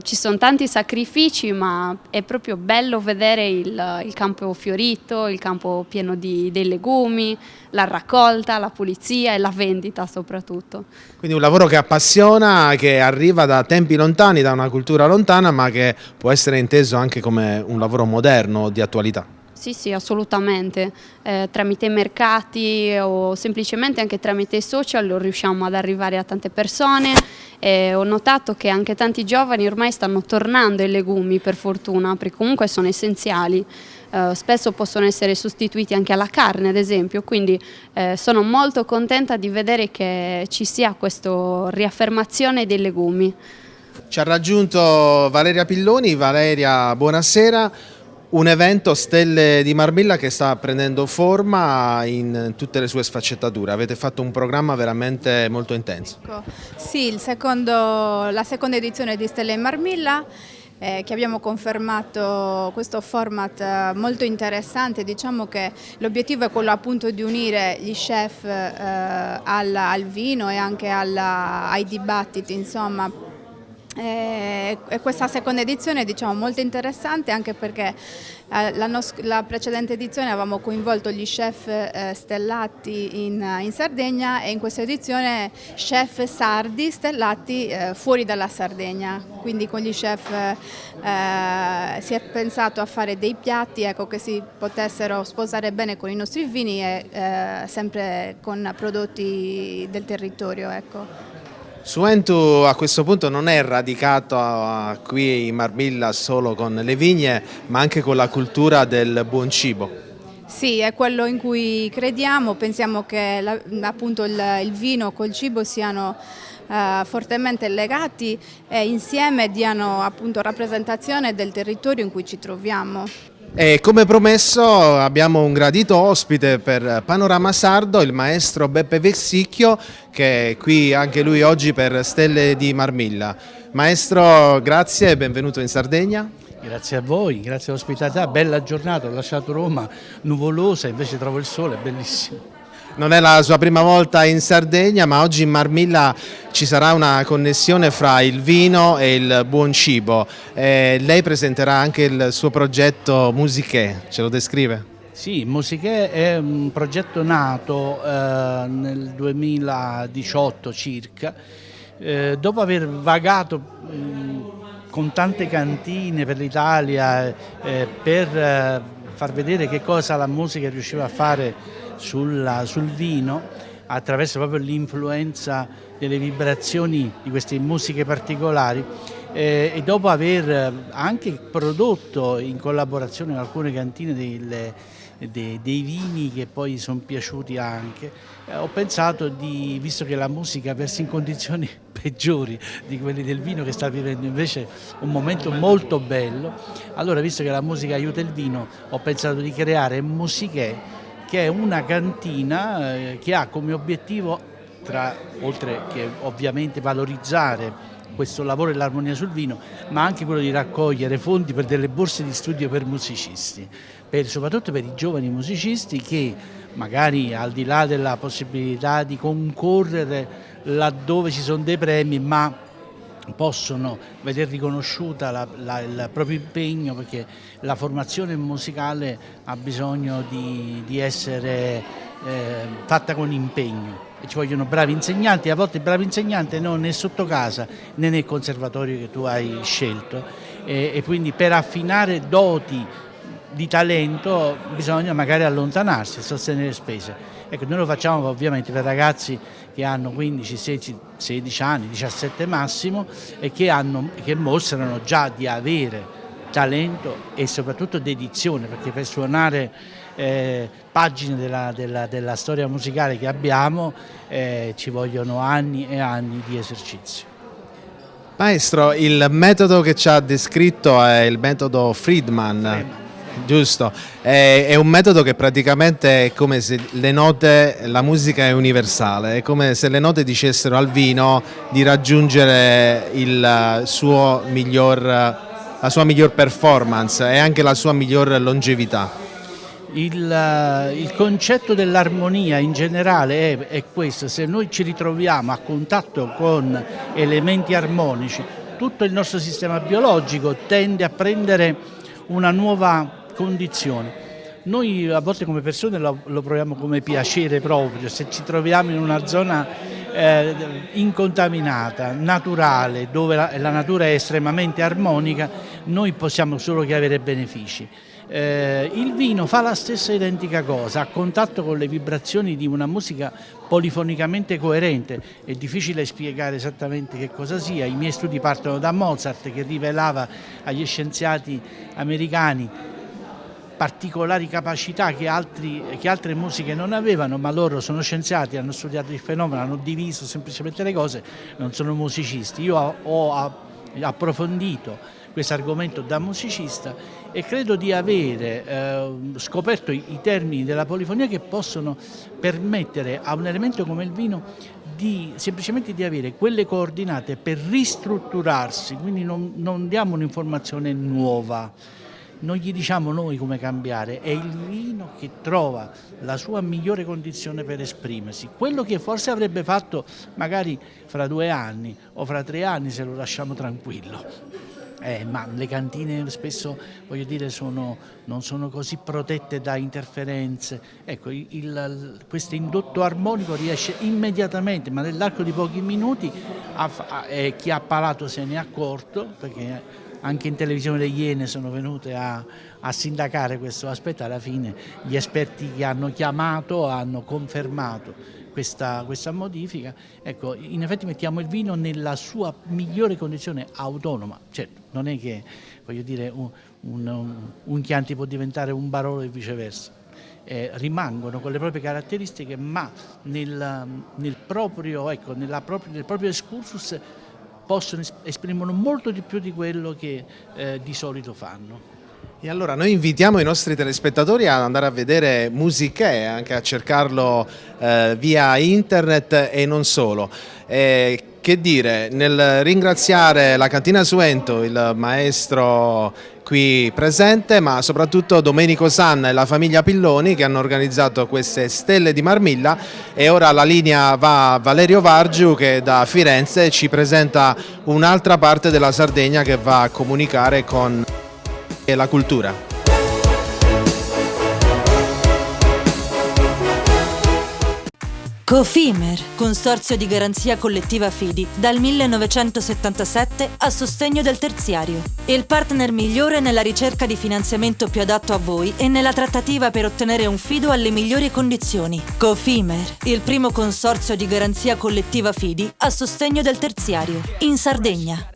Ci sono tanti sacrifici, ma è proprio bello vedere il campo fiorito, il campo pieno dei legumi, la raccolta, la pulizia e la vendita soprattutto. Quindi un lavoro che appassiona, che arriva da tempi lontani, da una cultura lontana, ma che può essere inteso anche come un lavoro moderno, di attualità. Sì, sì, assolutamente. Tramite i mercati o semplicemente anche tramite i social riusciamo ad arrivare a tante persone. Ho notato che anche tanti giovani ormai stanno tornando ai legumi, per fortuna, perché comunque sono essenziali. Spesso possono essere sostituiti anche alla carne, ad esempio, quindi sono molto contenta di vedere che ci sia questa riaffermazione dei legumi. Ci ha raggiunto Valeria Pilloni. Valeria, buonasera. Un evento Stelle di Marmilla che sta prendendo forma in tutte le sue sfaccettature. Avete fatto un programma veramente molto intenso. Sì, la seconda edizione di Stelle in Marmilla, che abbiamo confermato questo format molto interessante. Diciamo che l'obiettivo è quello appunto di unire gli chef al vino e anche ai dibattiti, insomma. E questa seconda edizione è molto interessante, anche perché la precedente edizione avevamo coinvolto gli chef stellati in Sardegna, e in questa edizione chef sardi stellati fuori dalla Sardegna. Quindi con gli chef si è pensato a fare dei piatti, ecco, che si potessero sposare bene con i nostri vini e sempre con prodotti del territorio, ecco. Suentu a questo punto non è radicato qui in Marmilla solo con le vigne, ma anche con la cultura del buon cibo. Sì, è quello in cui crediamo. Pensiamo che appunto il vino col cibo siano fortemente legati e insieme diano appunto rappresentazione del territorio in cui ci troviamo. E come promesso abbiamo un gradito ospite per Panorama Sardo, il maestro Beppe Vessicchio, che è qui anche lui oggi per Stelle di Marmilla. Maestro, grazie e benvenuto in Sardegna. Grazie a voi, grazie all'ospitalità, bella giornata, ho lasciato Roma nuvolosa, invece trovo il sole, bellissimo. Non è la sua prima volta in Sardegna, ma oggi in Marmilla ci sarà una connessione fra il vino e il buon cibo. Lei presenterà anche il suo progetto Musiché, ce lo descrive? Sì, Musiché è un progetto nato nel 2018 circa, dopo aver vagato con tante cantine per l'Italia per far vedere che cosa la musica riusciva a fare sul vino, attraverso proprio l'influenza delle vibrazioni di queste musiche particolari, e dopo aver anche prodotto in collaborazione con alcune cantine dei vini che poi sono piaciuti anche, ho pensato visto che la musica versa in condizioni peggiori di quelli del vino, che sta vivendo invece un momento molto bello, allora, visto che la musica aiuta il vino, ho pensato di creare Musiché, che è una cantina che ha come obiettivo, oltre che ovviamente valorizzare questo lavoro dell'armonia sul vino, ma anche quello di raccogliere fondi per delle borse di studio per musicisti, soprattutto per i giovani musicisti che magari, al di là della possibilità di concorrere laddove ci sono dei premi, ma possono vedere riconosciuta il proprio impegno, perché la formazione musicale ha bisogno di essere fatta con impegno, e ci vogliono bravi insegnanti. A volte bravi insegnanti non è sotto casa né nel conservatorio che tu hai scelto, e quindi per affinare doti di talento bisogna magari allontanarsi e sostenere spese. Ecco, noi lo facciamo ovviamente per ragazzi che hanno 15, 16 anni, 17 massimo, e che mostrano già di avere talento e soprattutto dedizione, perché per suonare pagine della storia musicale che abbiamo ci vogliono anni e anni di esercizio. Maestro, il metodo che ci ha descritto è il metodo Friedman. Giusto, è un metodo che praticamente è come se la musica è universale, è come se le note dicessero al vino di raggiungere la sua miglior performance e anche la sua miglior longevità. Il concetto dell'armonia in generale è questo: se noi ci ritroviamo a contatto con elementi armonici, tutto il nostro sistema biologico tende a prendere una nuova condizione. Noi a volte come persone lo proviamo come piacere proprio, se ci troviamo in una zona incontaminata, naturale, dove la natura è estremamente armonica, noi possiamo solo che avere benefici. Il vino fa la stessa identica cosa, a contatto con le vibrazioni di una musica polifonicamente coerente. È difficile spiegare esattamente che cosa sia. I miei studi partono da Mozart, che rivelava agli scienziati americani particolari capacità che altre musiche non avevano, ma loro sono scienziati, hanno studiato il fenomeno, hanno diviso semplicemente le cose, non sono musicisti. Io ho approfondito questo argomento da musicista e credo di avere scoperto i termini della polifonia che possono permettere a un elemento come il vino semplicemente di avere quelle coordinate per ristrutturarsi, quindi non diamo un'informazione nuova. Non gli diciamo noi come cambiare, è il vino che trova la sua migliore condizione per esprimersi. Quello che forse avrebbe fatto magari fra 2 anni o fra 3 anni se lo lasciamo tranquillo. Ma le cantine spesso, voglio dire, non sono così protette da interferenze. Ecco, questo indotto armonico riesce immediatamente, ma nell'arco di pochi minuti, chi ha palato se ne è accorto, perché anche in televisione le Iene sono venute a sindacare questo aspetto. Alla fine gli esperti che hanno chiamato hanno confermato questa modifica. Ecco, in effetti mettiamo il vino nella sua migliore condizione autonoma. Certo, non è che, voglio dire, un Chianti può diventare un Barolo e viceversa. Rimangono con le proprie caratteristiche, ma nel proprio excursus esprimono molto di più di quello che di solito fanno. E allora noi invitiamo i nostri telespettatori ad andare a vedere Musiché, anche a cercarlo via internet e non solo. Che dire, nel ringraziare la Cantina Suento, il maestro qui presente, ma soprattutto Domenico Sanna e la famiglia Pilloni che hanno organizzato queste stelle di Marmilla, e ora la linea va a Valerio Vargiu che da Firenze ci presenta un'altra parte della Sardegna che va a comunicare con la cultura. Cofimer, consorzio di garanzia collettiva Fidi, dal 1977 a sostegno del terziario. Il partner migliore nella ricerca di finanziamento più adatto a voi e nella trattativa per ottenere un fido alle migliori condizioni. Cofimer, il primo consorzio di garanzia collettiva Fidi a sostegno del terziario, in Sardegna.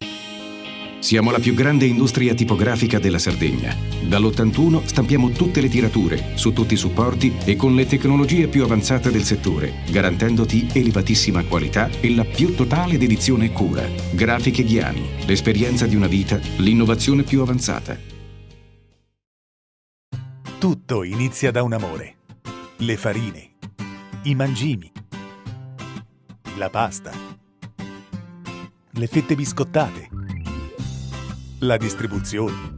Siamo la più grande industria tipografica della Sardegna. Dall'81 stampiamo tutte le tirature, su tutti i supporti e con le tecnologie più avanzate del settore, garantendoti elevatissima qualità e la più totale dedizione e cura. Grafiche Ghiani, l'esperienza di una vita, l'innovazione più avanzata. Tutto inizia da un amore. Le farine, i mangimi, la pasta, le fette biscottate, la distribuzione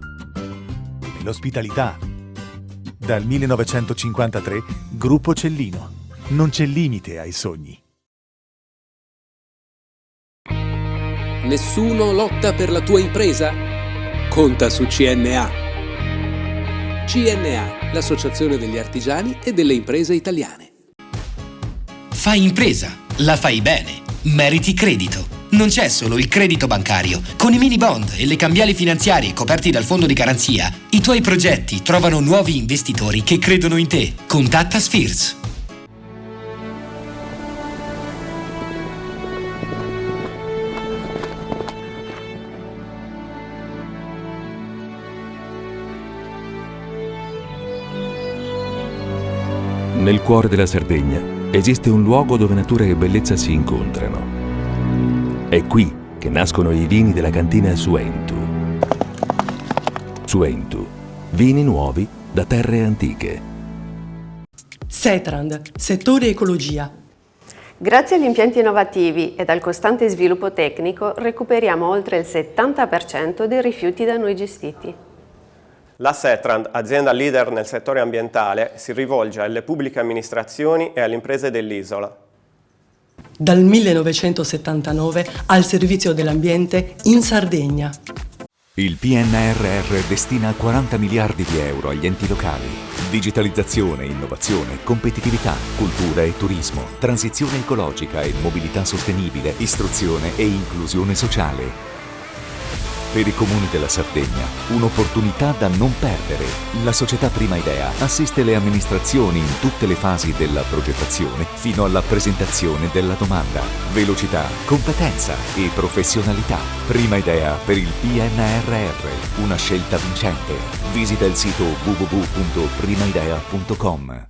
e l'ospitalità. Dal 1953, Gruppo Cellino. Non c'è limite ai sogni. Nessuno lotta per la tua impresa? Conta su CNA. CNA, l'associazione degli artigiani e delle imprese italiane. Fai impresa, la fai bene. Meriti credito. Non c'è solo il credito bancario. Con i mini bond e le cambiali finanziarie coperti dal fondo di garanzia, i tuoi progetti trovano nuovi investitori che credono in te. Contatta Spheres. Nel cuore della Sardegna esiste un luogo dove natura e bellezza si incontrano. È qui che nascono i vini della cantina Suento. Suento, vini nuovi da terre antiche. Setrand, settore ecologia. Grazie agli impianti innovativi ed al costante sviluppo tecnico recuperiamo oltre il 70% dei rifiuti da noi gestiti. La Setrand, azienda leader nel settore ambientale, si rivolge alle pubbliche amministrazioni e alle imprese dell'isola. dal 1979 al servizio dell'ambiente in Sardegna. Il PNRR destina 40 miliardi di euro agli enti locali. Digitalizzazione, innovazione, competitività, cultura e turismo, transizione ecologica e mobilità sostenibile, istruzione e inclusione sociale. Per i comuni della Sardegna, un'opportunità da non perdere. La società Prima Idea assiste le amministrazioni in tutte le fasi della progettazione fino alla presentazione della domanda. Velocità, competenza e professionalità. Prima Idea per il PNRR, una scelta vincente. Visita il sito www.primaidea.com.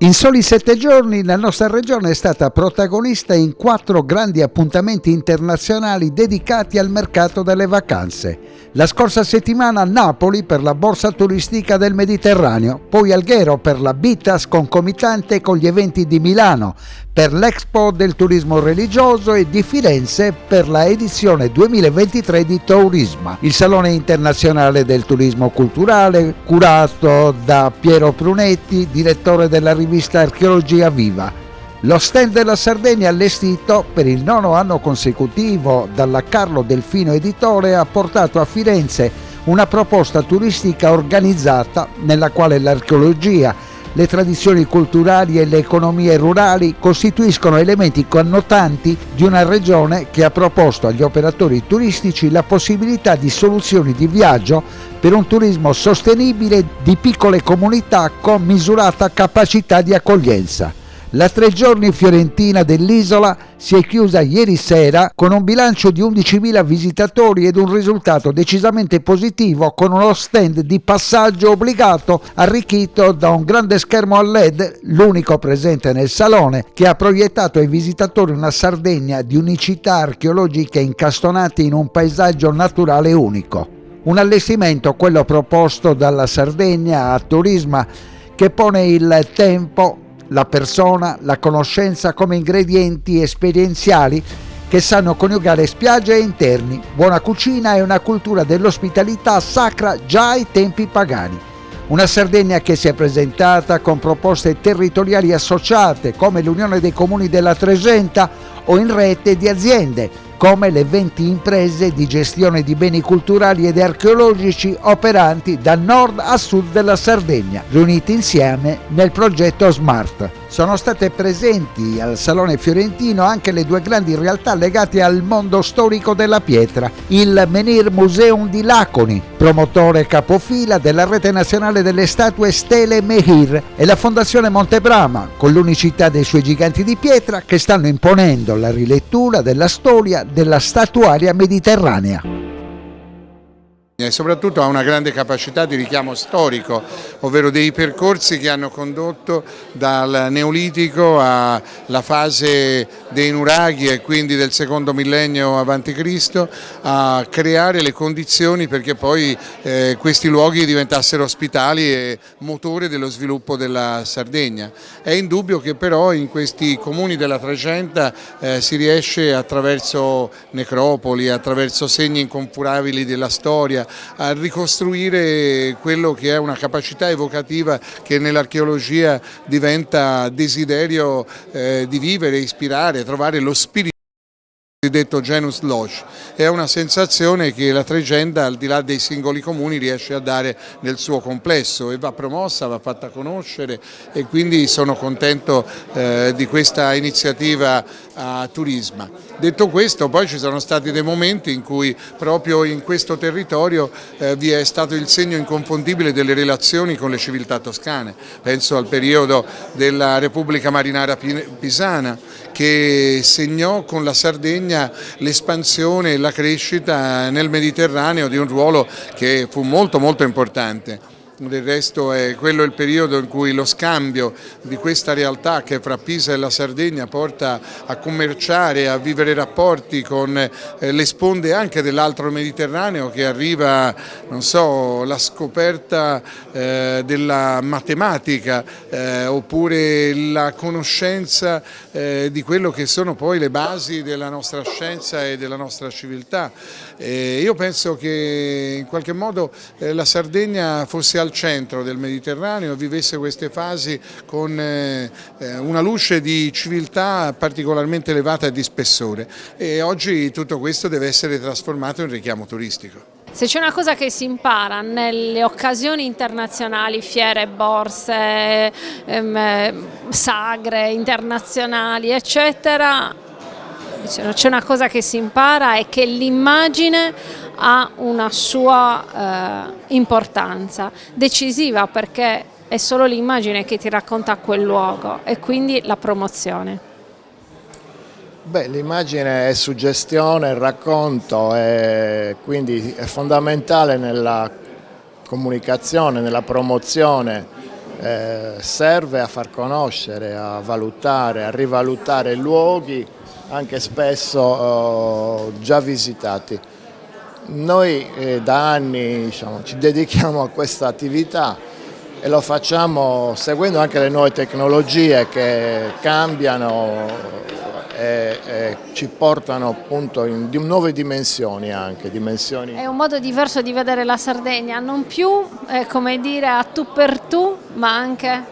In soli 7 giorni la nostra regione è stata protagonista in 4 grandi appuntamenti internazionali dedicati al mercato delle vacanze. La scorsa settimana a Napoli per la borsa turistica del Mediterraneo, poi Alghero per la Bitas concomitante con gli eventi di Milano, per l'Expo del turismo religioso e di Firenze per la edizione 2023 di Tourisma, il Salone internazionale del turismo culturale curato da Piero Prunetti, direttore della rivista Archeologia Viva. Lo stand della Sardegna allestito per il 9º anno consecutivo dalla Carlo Delfino Editore ha portato a Firenze una proposta turistica organizzata nella quale l'archeologia, le tradizioni culturali e le economie rurali costituiscono elementi connotanti di una regione che ha proposto agli operatori turistici la possibilità di soluzioni di viaggio per un turismo sostenibile di piccole comunità con misurata capacità di accoglienza. La 3 giorni fiorentina dell'isola si è chiusa ieri sera con un bilancio di 11.000 visitatori ed un risultato decisamente positivo con uno stand di passaggio obbligato arricchito da un grande schermo a LED, l'unico presente nel salone, che ha proiettato ai visitatori una Sardegna di unicità archeologiche incastonate in un paesaggio naturale unico. Un allestimento, quello proposto dalla Sardegna a Tourisma, che pone il tempo, la persona, la conoscenza come ingredienti esperienziali che sanno coniugare spiagge e interni, buona cucina e una cultura dell'ospitalità sacra già ai tempi pagani. Una Sardegna che si è presentata con proposte territoriali associate come l'Unione dei Comuni della Trecenta o in rete di aziende come le 20 imprese di gestione di beni culturali ed archeologici operanti da nord a sud della Sardegna, riuniti insieme nel progetto Smart. Sono state presenti al Salone Fiorentino anche le 2 grandi realtà legate al mondo storico della pietra, il Menhir Museum di Laconi, promotore capofila della rete nazionale delle statue Stele Menhir, e la Fondazione Montebrama, con l'unicità dei suoi giganti di pietra che stanno imponendo la rilettura della storia della statuaria mediterranea. E soprattutto ha una grande capacità di richiamo storico, ovvero dei percorsi che hanno condotto dal Neolitico alla fase dei nuraghi e quindi del secondo millennio a.C. a creare le condizioni perché poi questi luoghi diventassero ospitali e motore dello sviluppo della Sardegna. È indubbio che però in questi comuni della Trecenta si riesce attraverso necropoli, attraverso segni inconfurabili della storia, a ricostruire quello che è una capacità evocativa che nell'archeologia diventa desiderio di vivere, ispirare, trovare lo spirito detto genus loci. È una sensazione che la Trecenta, al di là dei singoli comuni, riesce a dare nel suo complesso e va promossa, va fatta conoscere, e quindi sono contento di questa iniziativa a Tourisma. Detto questo, poi ci sono stati dei momenti in cui proprio in questo territorio vi è stato il segno inconfondibile delle relazioni con le civiltà toscane. Penso al periodo della Repubblica Marinara Pisana, che segnò con la Sardegna l'espansione e la crescita nel Mediterraneo di un ruolo che fu molto importante. Del resto è quello il periodo in cui lo scambio di questa realtà che fra Pisa e la Sardegna porta a commerciare, a vivere rapporti con le sponde anche dell'altro Mediterraneo, che arriva, non so, la scoperta della matematica oppure la conoscenza di quello che sono poi le basi della nostra scienza e della nostra civiltà. Io penso che in qualche modo la Sardegna fosse al al centro del Mediterraneo vivesse queste fasi con una luce di civiltà particolarmente elevata e di spessore, e oggi tutto questo deve essere trasformato in richiamo turistico. Se c'è una cosa che si impara nelle occasioni internazionali, fiere, borse, sagre internazionali, eccetera, c'è una cosa che si impara, è che l'immagine ha una sua importanza decisiva, perché è solo l'immagine che ti racconta quel luogo, e quindi la promozione. Beh, l'immagine è suggestione, è racconto, quindi è fondamentale nella comunicazione, nella promozione, serve a far conoscere, a valutare, a rivalutare luoghi anche spesso già visitati. Noi da anni ci dedichiamo a questa attività e lo facciamo seguendo anche le nuove tecnologie che cambiano e ci portano appunto in nuove dimensioni anche. È un modo diverso di vedere la Sardegna, non più come dire a tu per tu, ma anche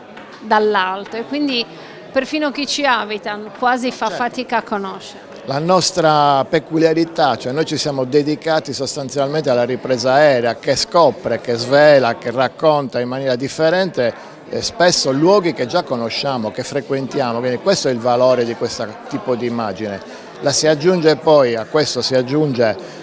dall'alto, e quindi perfino chi ci abita quasi fa fatica a conoscere. La nostra peculiarità, cioè noi ci siamo dedicati sostanzialmente alla ripresa aerea che scopre, che svela, che racconta in maniera differente spesso luoghi che già conosciamo, che frequentiamo, quindi questo è il valore di questo tipo di immagine. Si aggiunge poi, a questo si aggiunge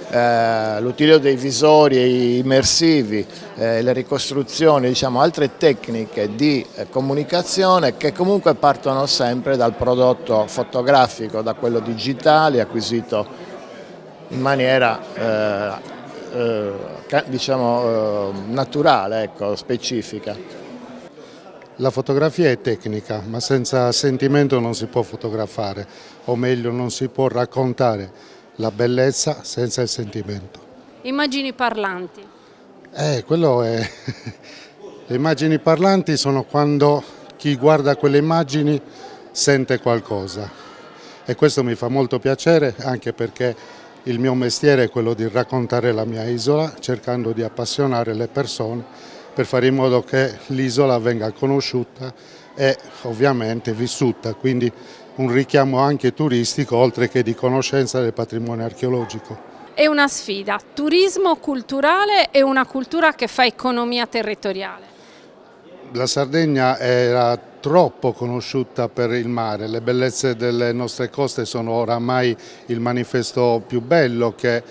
l'utilizzo dei visori immersivi, le ricostruzioni, altre tecniche di comunicazione che comunque partono sempre dal prodotto fotografico, da quello digitale acquisito in maniera naturale, specifica. La fotografia è tecnica, ma senza sentimento non si può fotografare, o meglio non si può raccontare la bellezza senza il sentimento. Immagini parlanti. Quello è... Le immagini parlanti sono quando chi guarda quelle immagini sente qualcosa, e questo mi fa molto piacere, anche perché il mio mestiere è quello di raccontare la mia isola, cercando di appassionare le persone per fare in modo che l'isola venga conosciuta e ovviamente vissuta, quindi un richiamo anche turistico oltre che di conoscenza del patrimonio archeologico. È una sfida, turismo culturale e una cultura che fa economia territoriale. La Sardegna era troppo conosciuta per il mare, le bellezze delle nostre coste sono oramai il manifesto più bello che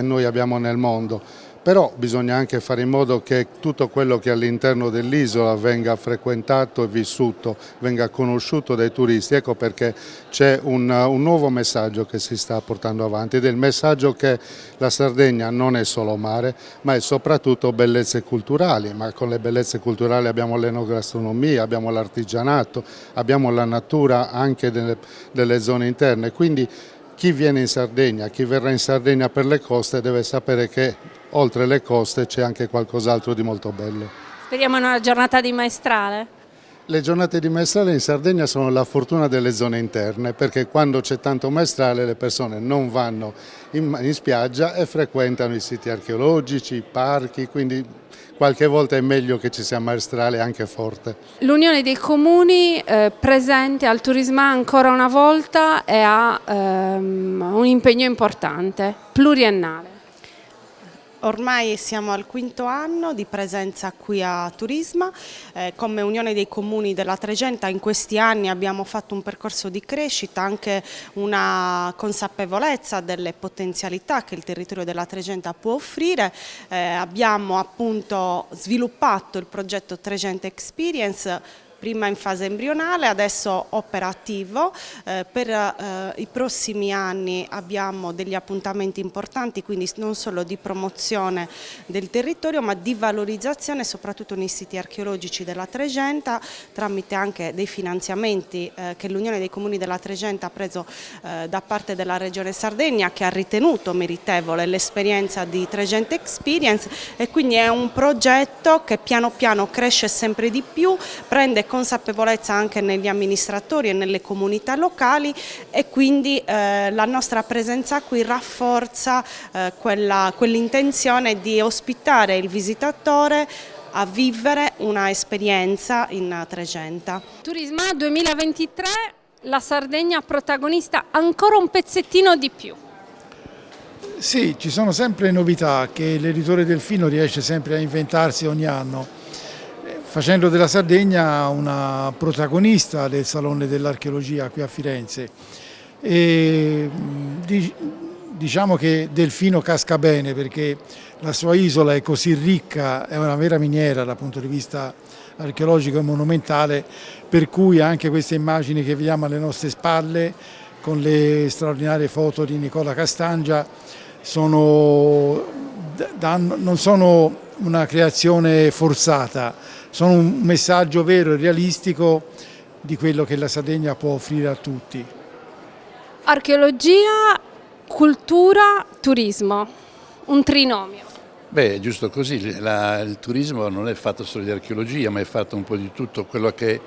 noi abbiamo nel mondo. Però bisogna anche fare in modo che tutto quello che è all'interno dell'isola venga frequentato e vissuto, venga conosciuto dai turisti. Ecco perché c'è un nuovo messaggio che si sta portando avanti, ed è il messaggio che la Sardegna non è solo mare, ma è soprattutto bellezze culturali. Ma con le bellezze culturali abbiamo l'enogastronomia, abbiamo l'artigianato, abbiamo la natura anche delle zone interne. Quindi chi viene in Sardegna, chi verrà in Sardegna per le coste deve sapere che oltre le coste c'è anche qualcos'altro di molto bello. Speriamo in una giornata di maestrale? Le giornate di maestrale in Sardegna sono la fortuna delle zone interne, perché quando c'è tanto maestrale le persone non vanno in spiaggia e frequentano i siti archeologici, i parchi, quindi qualche volta è meglio che ci sia maestrale anche forte. L'Unione dei Comuni presente al turismo ancora una volta e ha un impegno importante, pluriennale. Ormai siamo al 5° anno di presenza qui a Turisma, come Unione dei Comuni della Tregenta in questi anni abbiamo fatto un percorso di crescita, anche una consapevolezza delle potenzialità che il territorio della Tregenta può offrire. Abbiamo appunto sviluppato il progetto Tregenta Experience, prima in fase embrionale, adesso operativo. Per i prossimi anni abbiamo degli appuntamenti importanti, quindi non solo di promozione del territorio ma di valorizzazione soprattutto nei siti archeologici della Tregenta, tramite anche dei finanziamenti che l'Unione dei Comuni della Tregenta ha preso da parte della Regione Sardegna, che ha ritenuto meritevole l'esperienza di Tregenta Experience, e quindi è un progetto che piano piano cresce sempre di più, prende consapevolezza anche negli amministratori e nelle comunità locali, e quindi la nostra presenza qui rafforza quell'intenzione di ospitare il visitatore a vivere una esperienza in Trecenta. Turisma 2023, la Sardegna protagonista ancora un pezzettino di più. Sì, ci sono sempre novità che l'editore Delfino riesce sempre a inventarsi ogni anno, facendo della Sardegna una protagonista del Salone dell'Archeologia qui a Firenze. E diciamo che Delfino casca bene perché la sua isola è così ricca, è una vera miniera dal punto di vista archeologico e monumentale, per cui anche queste immagini che vediamo alle nostre spalle, con le straordinarie foto di Nicola Castangia, non sono una creazione forzata, sono un messaggio vero e realistico di quello che la Sardegna può offrire a tutti. Archeologia, cultura, turismo, un trinomio. Beh, è giusto così, il turismo non è fatto solo di archeologia, ma è fatto un po' di tutto quello che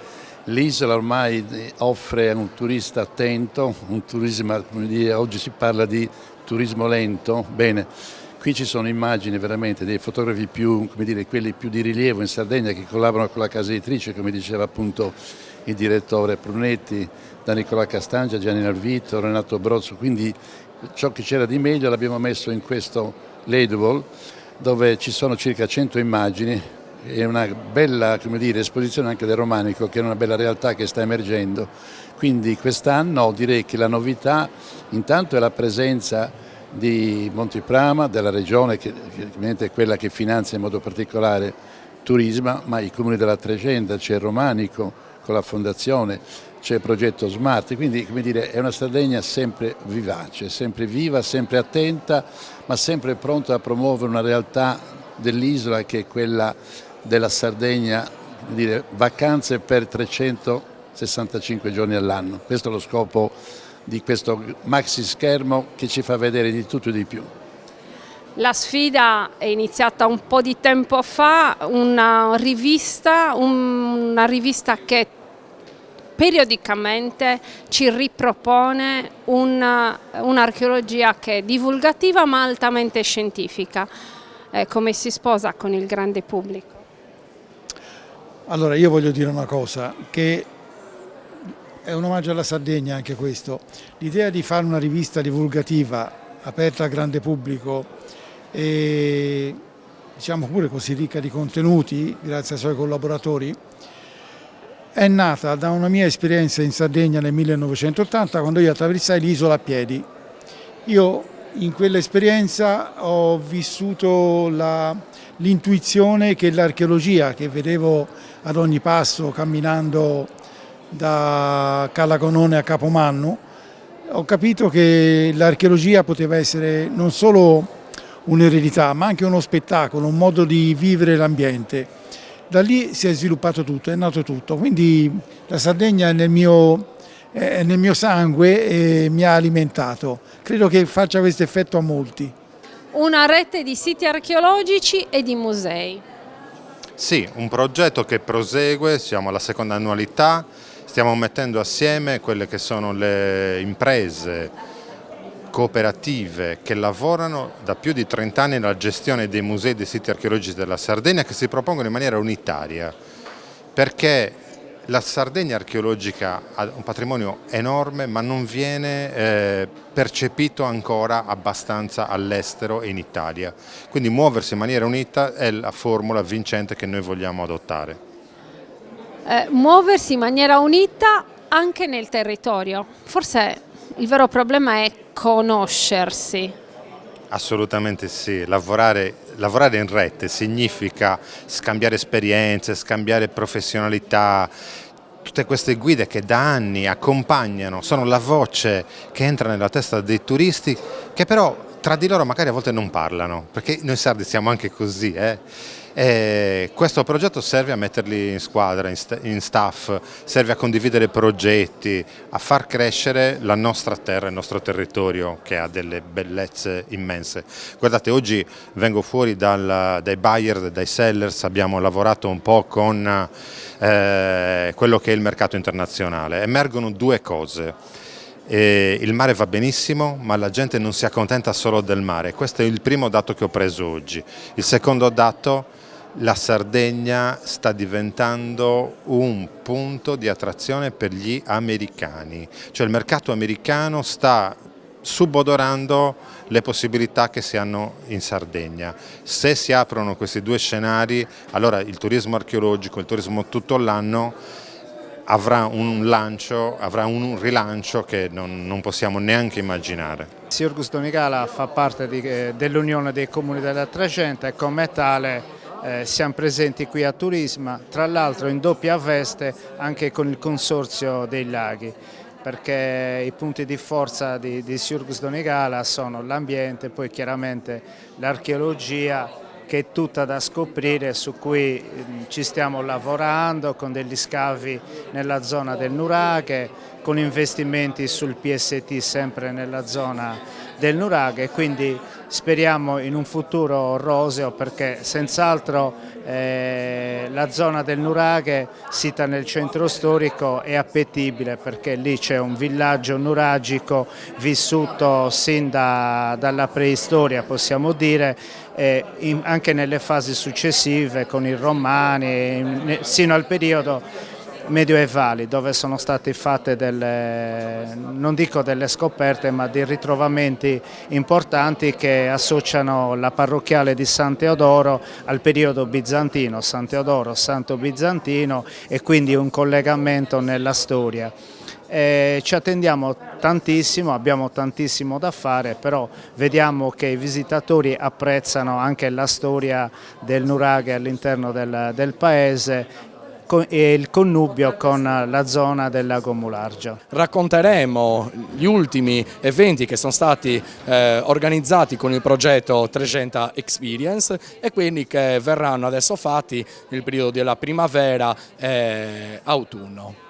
l'isola ormai offre a un turista attento, un turismo, come dire, oggi si parla di turismo lento. Bene, qui ci sono immagini veramente dei fotografi più, come dire, quelli più di rilievo in Sardegna, che collaborano con la casa editrice, come diceva appunto il direttore Prunetti, da Nicola Castangia, Gianni Narvito, Renato Brozzo, quindi ciò che c'era di meglio l'abbiamo messo in questo Ladewall, dove ci sono circa 100 immagini e una bella, come dire, esposizione anche del romanico, che è una bella realtà che sta emergendo. Quindi quest'anno direi che la novità intanto è la presenza di Montiprama, della regione, che è quella che finanzia in modo particolare turismo, ma i comuni della Trecenta, c'è il romanico con la fondazione, c'è il progetto Smart, quindi come dire, è una Sardegna sempre vivace, sempre viva, sempre attenta, ma sempre pronta a promuovere una realtà dell'isola che è quella della Sardegna, dire, vacanze per 365 giorni all'anno. Questo è lo scopo di questo maxi schermo che ci fa vedere di tutto e di più. La sfida è iniziata un po' di tempo fa, una rivista che periodicamente ci ripropone un'archeologia che è divulgativa ma altamente scientifica, come si sposa con il grande pubblico. Allora io voglio dire una cosa, che è un omaggio alla Sardegna anche questo. L'idea di fare una rivista divulgativa aperta al grande pubblico e diciamo pure così ricca di contenuti, grazie ai suoi collaboratori, è nata da una mia esperienza in Sardegna nel 1980, quando io attraversai l'isola a piedi. Io in quell'esperienza ho vissuto l'intuizione che l'archeologia, che vedevo ad ogni passo camminando da Callagonone a Capomanno, ho capito che l'archeologia poteva essere non solo un'eredità, ma anche uno spettacolo, un modo di vivere l'ambiente. Da lì si è sviluppato tutto, è nato tutto, quindi la Sardegna è nel mio sangue e mi ha alimentato. Credo che faccia questo effetto a molti. Una rete di siti archeologici e di musei. Sì, un progetto che prosegue, siamo alla seconda annualità, stiamo mettendo assieme quelle che sono le imprese cooperative che lavorano da più di 30 anni nella gestione dei musei e dei siti archeologici della Sardegna, che si propongono in maniera unitaria, perché la Sardegna archeologica ha un patrimonio enorme ma non viene percepito ancora abbastanza all'estero e in Italia, quindi muoversi in maniera unita è la formula vincente che noi vogliamo adottare. Muoversi in maniera unita anche nel territorio, forse il vero problema è conoscersi. Assolutamente sì, lavorare in rete significa scambiare esperienze, scambiare professionalità, tutte queste guide che da anni accompagnano, sono la voce che entra nella testa dei turisti, che però tra di loro magari a volte non parlano, perché noi sardi siamo anche così. Questo progetto serve a metterli in squadra, in staff, serve a condividere progetti, a far crescere la nostra terra, il nostro territorio che ha delle bellezze immense. Guardate, oggi vengo fuori dai buyer, dai sellers, abbiamo lavorato un po' con quello che è il mercato internazionale. Emergono due cose. Il mare va benissimo, ma la gente non si accontenta solo del mare. Questo è il primo dato che ho preso oggi. Il secondo dato, la Sardegna sta diventando un punto di attrazione per gli americani. Cioè il mercato americano sta subodorando le possibilità che si hanno in Sardegna. Se si aprono questi due scenari, allora il turismo archeologico, il turismo tutto l'anno, avrà un lancio, avrà un rilancio che non possiamo neanche immaginare. Siurgus Donicala fa parte dell'Unione dei Comuni della Trecenta e come tale siamo presenti qui a Turisma, tra l'altro in doppia veste anche con il Consorzio dei Laghi, perché i punti di forza di Siurgus Donicala sono l'ambiente, poi chiaramente l'archeologia, che è tutta da scoprire, su cui ci stiamo lavorando con degli scavi nella zona del nuraghe, con investimenti sul PST sempre nella zona del nuraghe, e quindi speriamo in un futuro roseo, perché senz'altro la zona del nuraghe, sita nel centro storico, è appetibile perché lì c'è un villaggio nuragico vissuto sin dalla preistoria, possiamo dire, anche nelle fasi successive con i romani, sino al periodo medioevali, dove sono state fatte non dico delle scoperte, ma dei ritrovamenti importanti che associano la parrocchiale di San Teodoro al periodo bizantino, San Teodoro, santo bizantino, e quindi un collegamento nella storia. Ci attendiamo tantissimo, abbiamo tantissimo da fare, però vediamo che i visitatori apprezzano anche la storia del nuraghe all'interno del paese e il connubio con la zona del lago Mulargio. Racconteremo gli ultimi eventi che sono stati organizzati con il progetto Trecenta Experience e quindi che verranno adesso fatti nel periodo della primavera e autunno.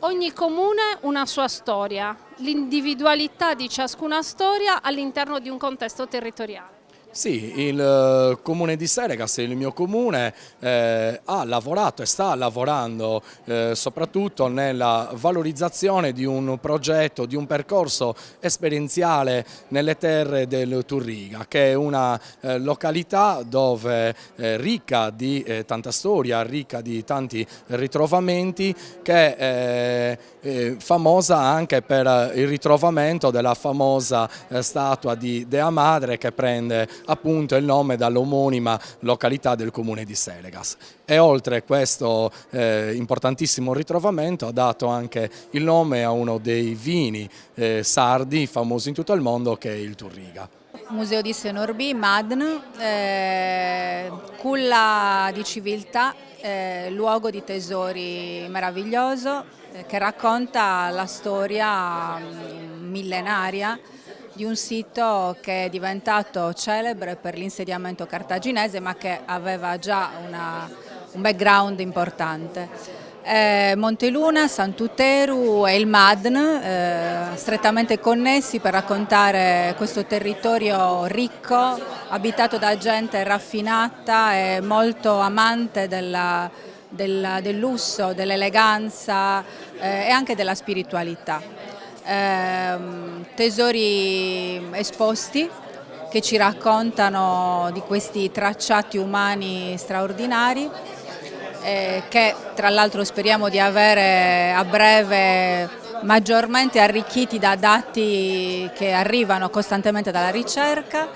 Ogni comune una sua storia, l'individualità di ciascuna storia all'interno di un contesto territoriale. Sì, il comune di Selegas, il mio comune, ha lavorato e sta lavorando soprattutto nella valorizzazione di un progetto, di un percorso esperienziale nelle terre del Turriga, che è una località dove ricca di tanta storia, ricca di tanti ritrovamenti, che è famosa anche per il ritrovamento della famosa statua di Dea Madre, che prende appunto il nome dall'omonima località del comune di Selegas. E oltre questo importantissimo ritrovamento ha dato anche il nome a uno dei vini sardi famosi in tutto il mondo, che è il Turriga. Museo di Senorbi, Madn, culla di civiltà, luogo di tesori meraviglioso, che racconta la storia millenaria di un sito che è diventato celebre per l'insediamento cartaginese, ma che aveva già un background importante. Monteluna, Sant'Uteru e il Madn, strettamente connessi per raccontare questo territorio ricco, abitato da gente raffinata e molto amante del lusso, dell'eleganza e anche della spiritualità. Tesori esposti che ci raccontano di questi tracciati umani straordinari, che tra l'altro speriamo di avere a breve maggiormente arricchiti da dati che arrivano costantemente dalla ricerca.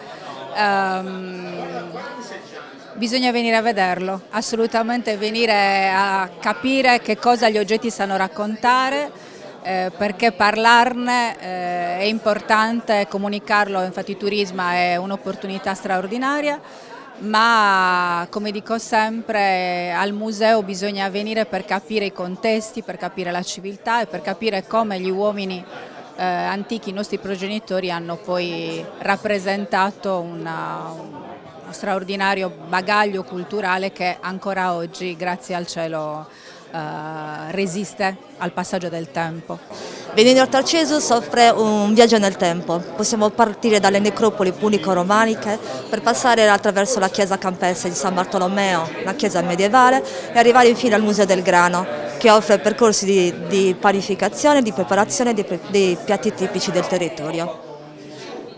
Bisogna venire a vederlo, assolutamente venire a capire che cosa gli oggetti sanno raccontare, perché parlarne è importante, comunicarlo. Infatti Turisma è un'opportunità straordinaria, ma come dico sempre, al museo bisogna venire per capire i contesti, per capire la civiltà e per capire come gli uomini antichi, i nostri progenitori hanno poi rappresentato uno straordinario bagaglio culturale che ancora oggi, grazie al cielo, resiste al passaggio del tempo. Venire a Tarcesus offre un viaggio nel tempo. Possiamo partire dalle necropoli punico-romaniche per passare attraverso la chiesa campestre di San Bartolomeo, la chiesa medievale, e arrivare infine al Museo del Grano, che offre percorsi di panificazione, di preparazione dei piatti tipici del territorio.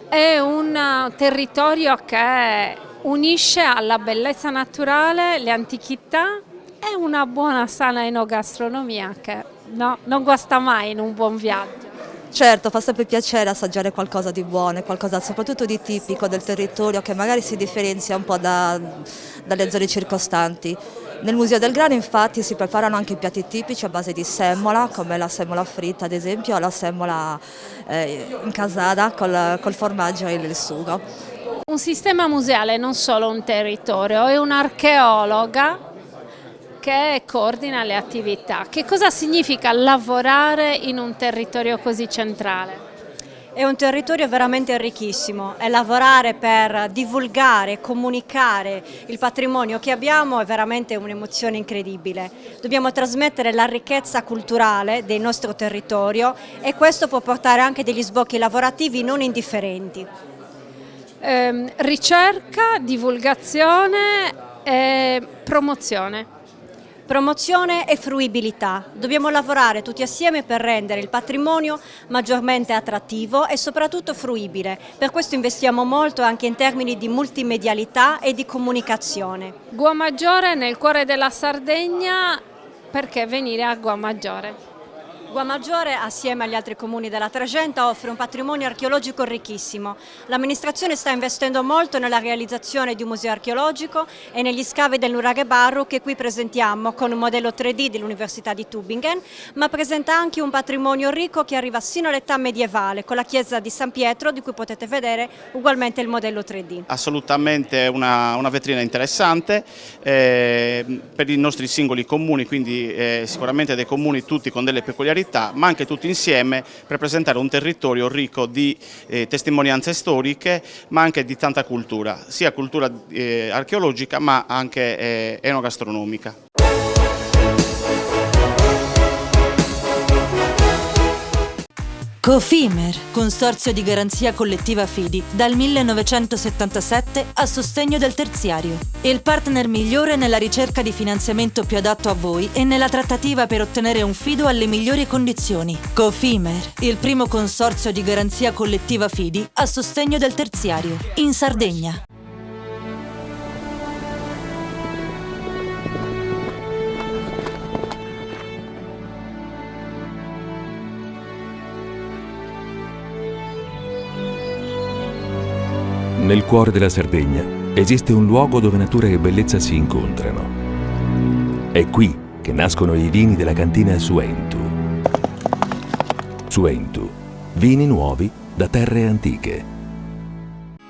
È un territorio che unisce alla bellezza naturale le antichità e una buona sana enogastronomia che non guasta mai in un buon viaggio. Certo, fa sempre piacere assaggiare qualcosa di buono, qualcosa soprattutto di tipico del territorio che magari si differenzia un po' dalle zone circostanti. Nel Museo del Grano infatti si preparano anche piatti tipici a base di semola, come la semola fritta ad esempio, o la semola incasata col formaggio e il sugo. Un sistema museale è non solo un territorio, è un'archeologa che coordina le attività. Che cosa significa lavorare in un territorio così centrale? È un territorio veramente ricchissimo e lavorare per divulgare, comunicare il patrimonio che abbiamo è veramente un'emozione incredibile. Dobbiamo trasmettere la ricchezza culturale del nostro territorio e questo può portare anche degli sbocchi lavorativi non indifferenti. Ricerca, divulgazione e promozione. Promozione e fruibilità. Dobbiamo lavorare tutti assieme per rendere il patrimonio maggiormente attrattivo e soprattutto fruibile. Per questo investiamo molto anche in termini di multimedialità e di comunicazione. Guamaggiore nel cuore della Sardegna, perché venire a Guamaggiore? Guamaggiore, assieme agli altri comuni della Tregenta, offre un patrimonio archeologico ricchissimo. L'amministrazione sta investendo molto nella realizzazione di un museo archeologico e negli scavi del Nuraghe Barru che qui presentiamo con un modello 3D dell'Università di Tübingen, ma presenta anche un patrimonio ricco che arriva sino all'età medievale, con la chiesa di San Pietro, di cui potete vedere ugualmente il modello 3D. Assolutamente una vetrina interessante per i nostri singoli comuni, quindi sicuramente dei comuni tutti con delle peculiarità, ma anche tutti insieme per presentare un territorio ricco di testimonianze storiche, ma anche di tanta cultura, sia cultura archeologica ma anche enogastronomica. Cofimer, Consorzio di Garanzia Collettiva Fidi, dal 1977 a sostegno del terziario. Il partner migliore nella ricerca di finanziamento più adatto a voi e nella trattativa per ottenere un fido alle migliori condizioni. Cofimer, il primo consorzio di garanzia collettiva Fidi a sostegno del terziario, in Sardegna. Nel cuore della Sardegna esiste un luogo dove natura e bellezza si incontrano. È qui che nascono i vini della cantina Suentu. Suentu, vini nuovi da terre antiche.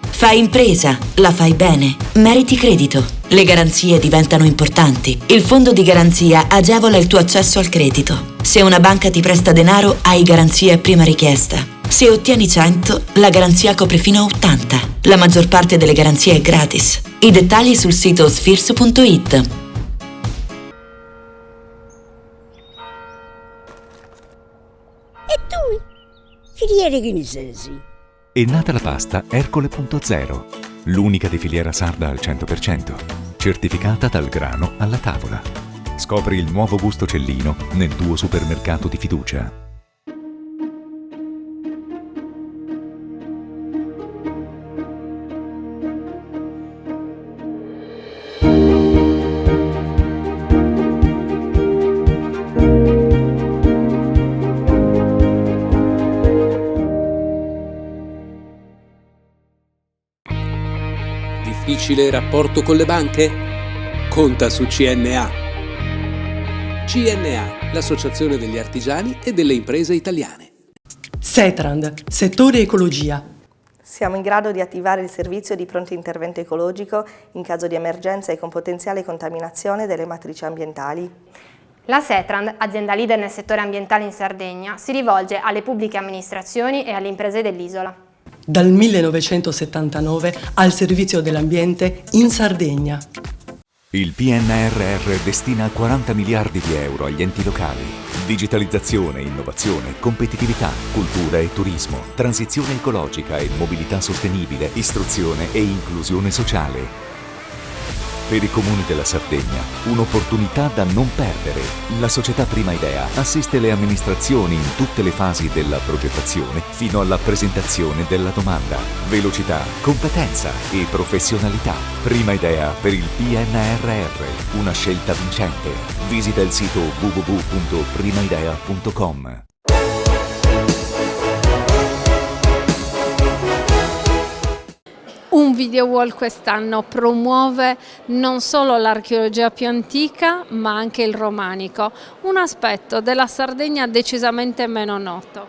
Fai impresa, la fai bene, meriti credito. Le garanzie diventano importanti. Il fondo di garanzia agevola il tuo accesso al credito. Se una banca ti presta denaro, hai garanzia a prima richiesta. Se ottieni 100, la garanzia copre fino a 80. La maggior parte delle garanzie è gratis. I dettagli sul sito sfirso.it. E tu? Filiere Ghinisesi. È nata la pasta Ercole.0, l'unica di filiera sarda al 100%, certificata dal grano alla tavola. Scopri il nuovo gusto Cellino nel tuo supermercato di fiducia. Difficile rapporto con le banche? Conta su CNA. CNA, l'associazione degli artigiani e delle imprese italiane. Setrand, settore ecologia. Siamo in grado di attivare il servizio di pronto intervento ecologico in caso di emergenza e con potenziale contaminazione delle matrici ambientali. La Setrand, azienda leader nel settore ambientale in Sardegna, si rivolge alle pubbliche amministrazioni e alle imprese dell'isola. Dal 1979 al servizio dell'ambiente in Sardegna. Il PNRR destina 40 miliardi di euro agli enti locali. Digitalizzazione, innovazione, competitività, cultura e turismo, transizione ecologica e mobilità sostenibile, istruzione e inclusione sociale. Per i comuni della Sardegna, un'opportunità da non perdere. La società Prima Idea assiste le amministrazioni in tutte le fasi della progettazione fino alla presentazione della domanda. Velocità, competenza e professionalità. Prima Idea per il PNRR, una scelta vincente. Visita il sito www.primaidea.com. Un video wall quest'anno promuove non solo l'archeologia più antica, ma anche il romanico, un aspetto della Sardegna decisamente meno noto.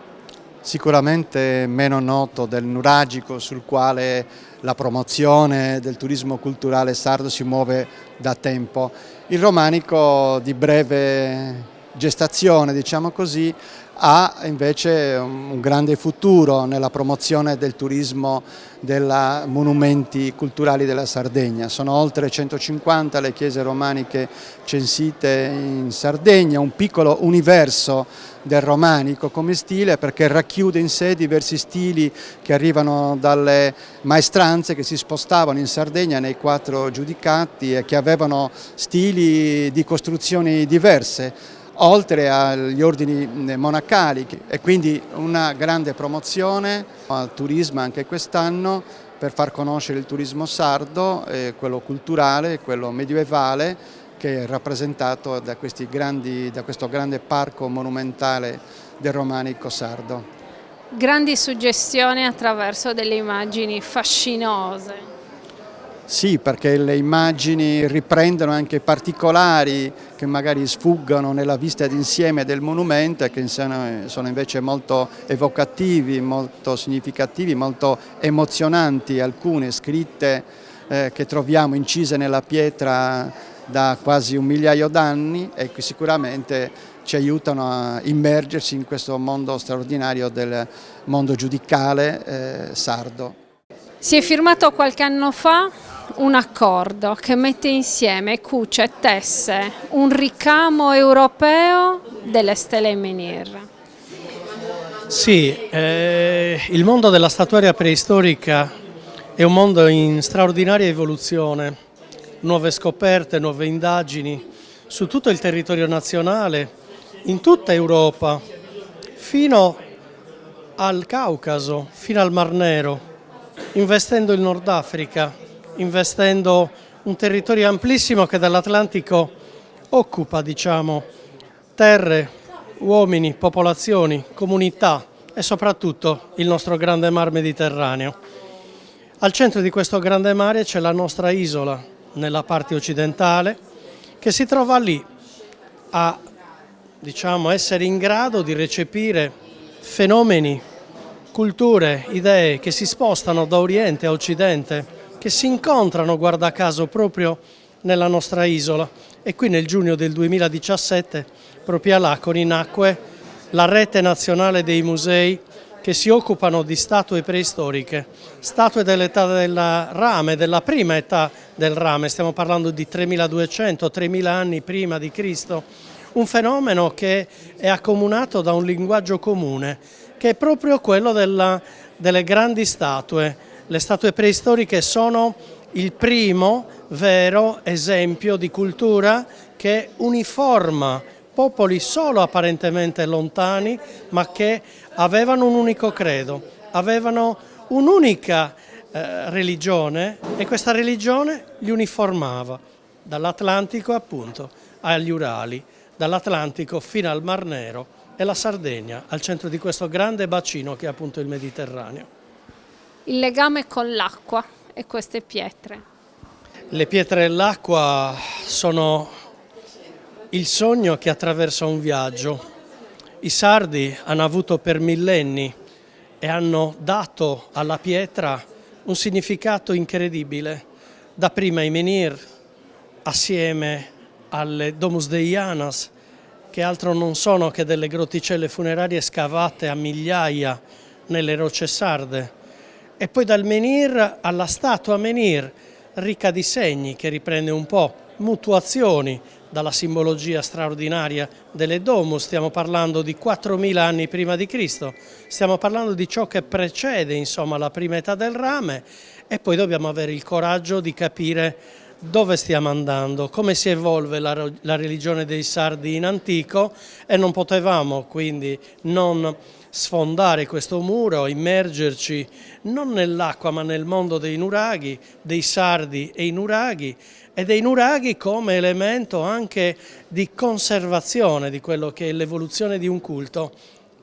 Sicuramente meno noto del nuragico, sul quale la promozione del turismo culturale sardo si muove da tempo. Il romanico di breve gestazione, diciamo così, ha invece un grande futuro nella promozione del turismo dei monumenti culturali della Sardegna. Sono oltre 150 le chiese romaniche censite in Sardegna, un piccolo universo del romanico come stile, perché racchiude in sé diversi stili che arrivano dalle maestranze che si spostavano in Sardegna nei 4 giudicati e che avevano stili di costruzioni diverse, oltre agli ordini monacali, e quindi una grande promozione al turismo anche quest'anno per far conoscere il turismo sardo, quello culturale, quello medievale, che è rappresentato da questo grande parco monumentale del romanico sardo. Grandi suggestioni attraverso delle immagini fascinose. Sì, perché le immagini riprendono anche particolari che magari sfuggono nella vista d'insieme del monumento e che sono invece molto evocativi, molto significativi, molto emozionanti, alcune scritte che troviamo incise nella pietra da quasi 1 migliaio d'anni e che sicuramente ci aiutano a immergersi in questo mondo straordinario del mondo giudicale sardo. Si è firmato qualche anno fa un accordo che mette insieme, cuce e tesse un ricamo europeo delle stele Menhir. Sì, il mondo della statuaria preistorica è un mondo in straordinaria evoluzione, nuove scoperte, nuove indagini su tutto il territorio nazionale, in tutta Europa, fino al Caucaso, fino al Mar Nero, investendo il Nord Africa, investendo un territorio amplissimo che dall'Atlantico occupa, diciamo, terre, uomini, popolazioni, comunità e soprattutto il nostro grande mar Mediterraneo. Al centro di questo grande mare c'è la nostra isola, nella parte occidentale, che si trova lì a, diciamo, essere in grado di recepire fenomeni, culture, idee che si spostano da Oriente a Occidente, che si incontrano, guarda caso, proprio nella nostra isola. E qui nel giugno del 2017, proprio a Laconi, nacque la Rete Nazionale dei Musei che si occupano di statue preistoriche, statue dell'età del rame, della prima età del rame, stiamo parlando di 3200-3000 anni prima di Cristo, un fenomeno che è accomunato da un linguaggio comune, che è proprio quello delle grandi statue. Le statue preistoriche sono il primo vero esempio di cultura che uniforma popoli solo apparentemente lontani, ma che avevano un unico credo, avevano un'unica religione e questa religione li uniformava, dall'Atlantico appunto agli Urali, dall'Atlantico fino al Mar Nero e la Sardegna al centro di questo grande bacino che è appunto il Mediterraneo. Il legame con l'acqua e queste pietre. Le pietre dell'acqua sono il sogno che attraversa un viaggio. I sardi hanno avuto per millenni e hanno dato alla pietra un significato incredibile. Dapprima i menhir, assieme alle Domus Deianas che altro non sono che delle grotticelle funerarie scavate a migliaia nelle rocce sarde. E poi dal menhir alla statua menhir, ricca di segni, che riprende un po' mutuazioni dalla simbologia straordinaria delle domus. Stiamo parlando di 4.000 anni prima di Cristo, stiamo parlando di ciò che precede, insomma, la prima età del rame, e poi dobbiamo avere il coraggio di capire dove stiamo andando, come si evolve la religione dei sardi in antico, e non potevamo quindi non sfondare questo muro, immergerci non nell'acqua ma nel mondo dei nuraghi, dei sardi e i nuraghi, e dei nuraghi come elemento anche di conservazione di quello che è l'evoluzione di un culto.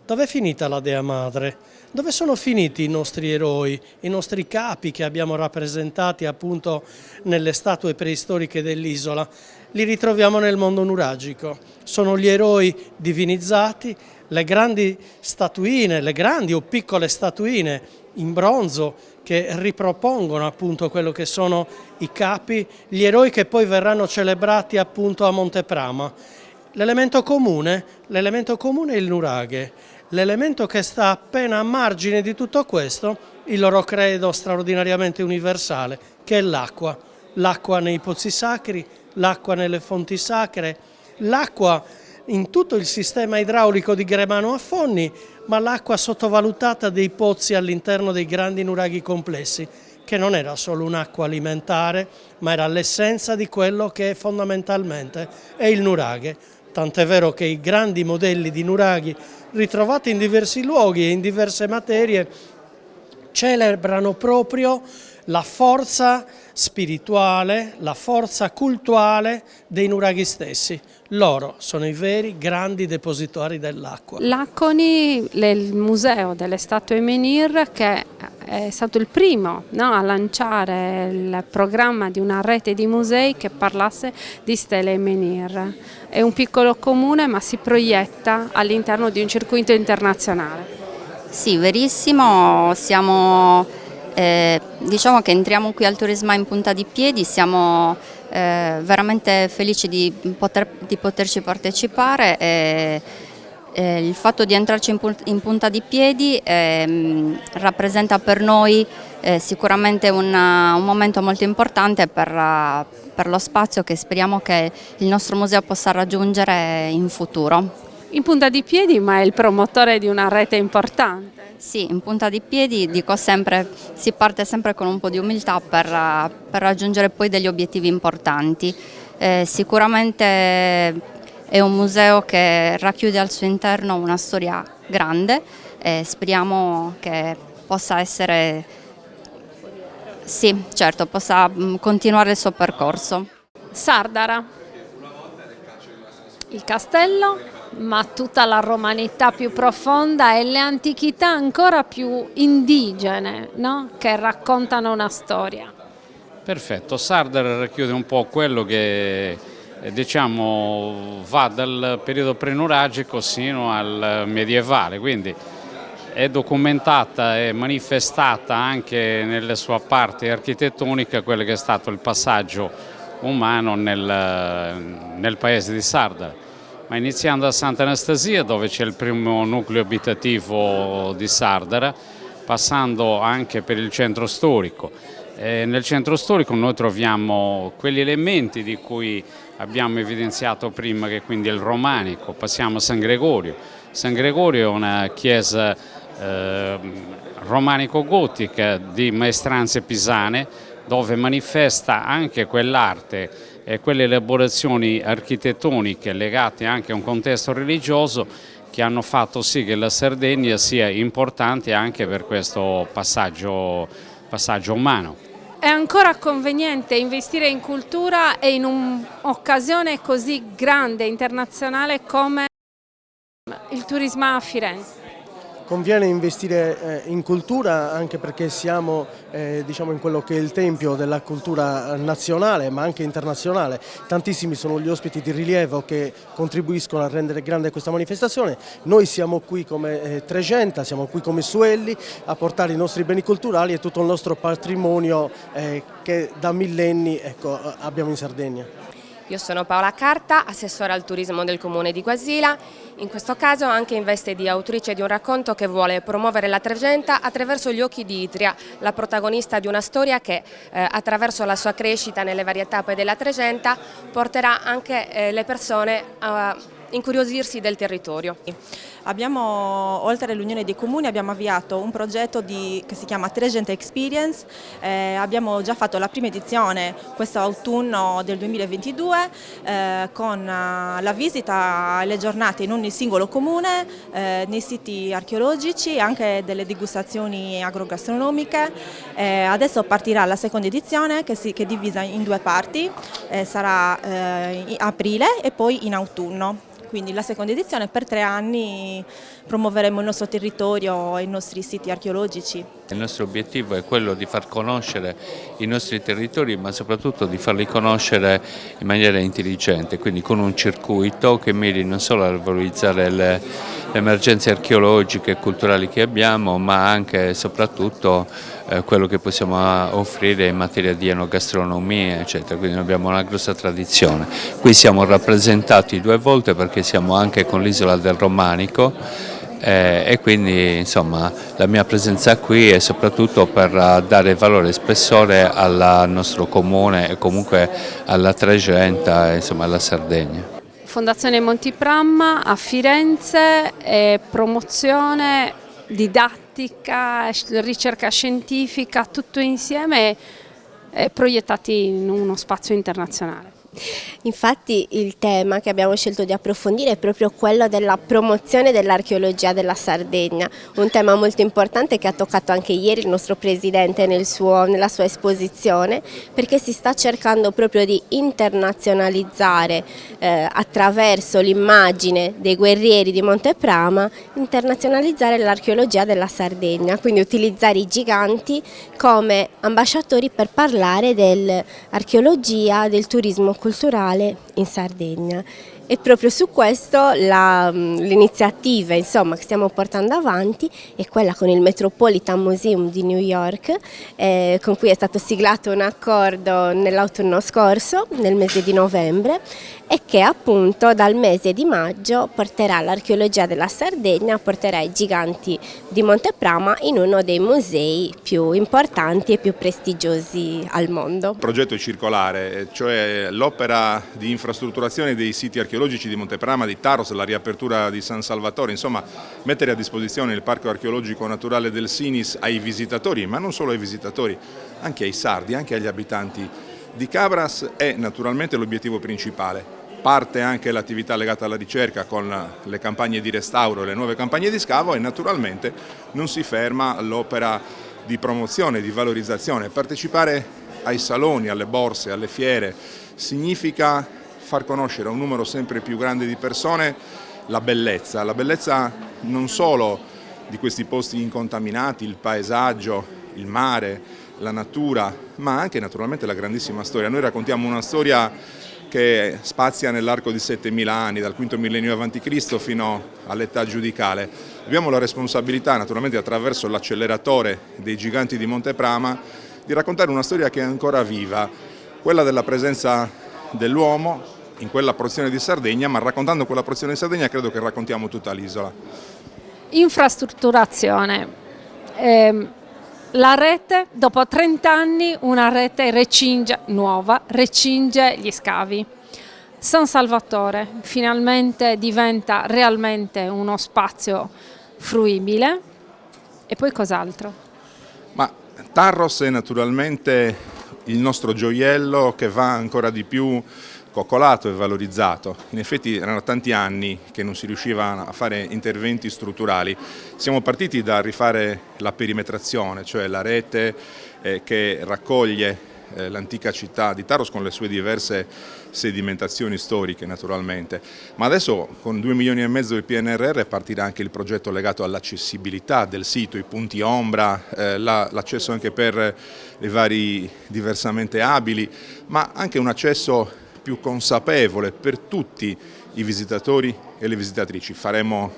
Dove è finita la Dea Madre? Dove sono finiti i nostri eroi, i nostri capi che abbiamo rappresentati appunto nelle statue preistoriche dell'isola? Li ritroviamo nel mondo nuragico. Sono gli eroi divinizzati, le grandi statuine, le grandi o piccole statuine in bronzo che ripropongono appunto quello che sono i capi, gli eroi che poi verranno celebrati appunto a Monteprama. L'elemento comune è il nuraghe. L'elemento che sta appena a margine di tutto questo, il loro credo straordinariamente universale, che è l'acqua. L'acqua nei pozzi sacri, l'acqua nelle fonti sacre, l'acqua in tutto il sistema idraulico di Gremano a Fonni, ma l'acqua sottovalutata dei pozzi all'interno dei grandi nuraghi complessi, che non era solo un'acqua alimentare, ma era l'essenza di quello che fondamentalmente è il nuraghe. Tant'è vero che i grandi modelli di nuraghi ritrovati in diversi luoghi e in diverse materie celebrano proprio la forza spirituale, la forza cultuale dei nuraghi stessi. Loro sono i veri grandi depositori dell'acqua. L'Aconi, il museo delle statue menhir, che è stato il primo, no, a lanciare il programma di una rete di musei che parlasse di stele e menhir. È un piccolo comune ma si proietta all'interno di un circuito internazionale. Sì, verissimo, diciamo che entriamo qui al Turisma in Punta di Piedi, siamo veramente felici di poterci partecipare. Il fatto di entrarci in Punta di Piedi rappresenta per noi sicuramente un momento molto importante per lo spazio che speriamo che il nostro museo possa raggiungere in futuro. In Punta di Piedi, ma è il promotore di una rete importante. Sì, in Punta di Piedi, dico sempre, si parte sempre con un po' di umiltà per raggiungere poi degli obiettivi importanti. Sicuramente è un museo che racchiude al suo interno una storia grande e speriamo che possa essere, sì, certo, possa continuare il suo percorso. Sardara, il castello, ma tutta la romanità più profonda e le antichità ancora più indigene, no? Che raccontano una storia. Perfetto, Sardara racchiude un po' quello che diciamo va dal periodo prenuragico sino al medievale, quindi è documentata e manifestata anche nella sua parte architettonica quello che è stato il passaggio umano nel paese di Sardara. Ma iniziando da Sant'Anastasia, dove c'è il primo nucleo abitativo di Sardara, passando anche per il centro storico. Nel centro storico noi troviamo quegli elementi di cui abbiamo evidenziato prima, che quindi è il romanico. Passiamo a San Gregorio. San Gregorio è una chiesa romanico-gotica di maestranze pisane, dove manifesta anche quell'arte e quelle elaborazioni architettoniche legate anche a un contesto religioso che hanno fatto sì che la Sardegna sia importante anche per questo passaggio umano. È ancora conveniente investire in cultura e in un'occasione così grande internazionale come il Turisma a Firenze? Conviene investire in cultura anche perché siamo diciamo in quello che è il tempio della cultura nazionale ma anche internazionale. Tantissimi sono gli ospiti di rilievo che contribuiscono a rendere grande questa manifestazione. Noi siamo qui come Trecenta, siamo qui come Suelli a portare i nostri beni culturali e tutto il nostro patrimonio che da millenni abbiamo in Sardegna. Io sono Paola Carta, assessore al turismo del Comune di Guasila, in questo caso anche in veste di autrice di un racconto che vuole promuovere la Tregenta attraverso gli occhi di Idria, la protagonista di una storia che attraverso la sua crescita nelle varie tappe della Tregenta porterà anche le persone a incuriosirsi del territorio. Abbiamo, oltre all'Unione dei Comuni, abbiamo avviato un progetto che si chiama Tregenta Experience, abbiamo già fatto la prima edizione questo autunno del 2022 con la visita alle giornate in ogni singolo comune, nei siti archeologici e anche delle degustazioni agrogastronomiche. Adesso partirà la seconda edizione che è divisa in 2 parti, sarà in aprile e poi in autunno. Quindi la seconda edizione per 3 anni promuoveremo il nostro territorio e i nostri siti archeologici. Il nostro obiettivo è quello di far conoscere i nostri territori, ma soprattutto di farli conoscere in maniera intelligente, quindi con un circuito che miri non solo a valorizzare le emergenze archeologiche e culturali che abbiamo, ma anche e soprattutto quello che possiamo offrire in materia di enogastronomia, eccetera. Quindi abbiamo una grossa tradizione. Qui siamo rappresentati 2 volte perché siamo anche con l'isola del Romanico e quindi insomma la mia presenza qui è soprattutto per dare valore e spessore al nostro comune e comunque alla Tregenta e insomma alla Sardegna. Fondazione Montipram a Firenze, promozione, didattica, ricerca scientifica, tutto insieme proiettati in uno spazio internazionale. Infatti il tema che abbiamo scelto di approfondire è proprio quello della promozione dell'archeologia della Sardegna, un tema molto importante che ha toccato anche ieri il nostro Presidente nella sua esposizione, perché si sta cercando proprio di internazionalizzare attraverso l'immagine dei guerrieri di Monteprama, internazionalizzare l'archeologia della Sardegna, quindi utilizzare i giganti come ambasciatori per parlare dell'archeologia, del turismo culturale in Sardegna. E proprio su questo l'iniziativa che stiamo portando avanti è quella con il Metropolitan Museum di New York, con cui è stato siglato un accordo nell'autunno scorso, nel mese di novembre, e che appunto dal mese di maggio porterà l'archeologia della Sardegna, porterà i giganti di Monteprama in uno dei musei più importanti e più prestigiosi al mondo. Il progetto è circolare, cioè l'opera di infrastrutturazione dei siti archeologici di Monteprama, di Taros, la riapertura di San Salvatore, insomma mettere a disposizione il Parco Archeologico Naturale del Sinis ai visitatori, ma non solo ai visitatori, anche ai sardi, anche agli abitanti di Cabras è naturalmente l'obiettivo principale. Parte anche l'attività legata alla ricerca con le campagne di restauro e le nuove campagne di scavo e naturalmente non si ferma l'opera di promozione, di valorizzazione. Partecipare ai saloni, alle borse, alle fiere significa far conoscere a un numero sempre più grande di persone la bellezza non solo di questi posti incontaminati, il paesaggio, il mare, la natura, ma anche naturalmente la grandissima storia. Noi raccontiamo una storia che spazia nell'arco di 7000 anni, dal V millennio a.C. fino all'età giudicale. Abbiamo la responsabilità, naturalmente attraverso l'acceleratore dei giganti di Monteprama, di raccontare una storia che è ancora viva, quella della presenza dell'uomo in quella porzione di Sardegna, ma raccontando quella porzione di Sardegna credo che raccontiamo tutta l'isola. Infrastrutturazione. La rete, dopo 30 anni, una rete nuova recinge gli scavi. San Salvatore finalmente diventa realmente uno spazio fruibile. E poi cos'altro? Ma Taros è naturalmente il nostro gioiello che va ancora di più coccolato e valorizzato. In effetti erano tanti anni che non si riusciva a fare interventi strutturali. Siamo partiti da rifare la perimetrazione, cioè la rete che raccoglie l'antica città di Taros con le sue diverse sedimentazioni storiche naturalmente, ma adesso con 2,5 milioni del PNRR partirà anche il progetto legato all'accessibilità del sito, i punti ombra, l'accesso anche per i vari diversamente abili, ma anche un accesso più consapevole per tutti i visitatori e le visitatrici. Faremo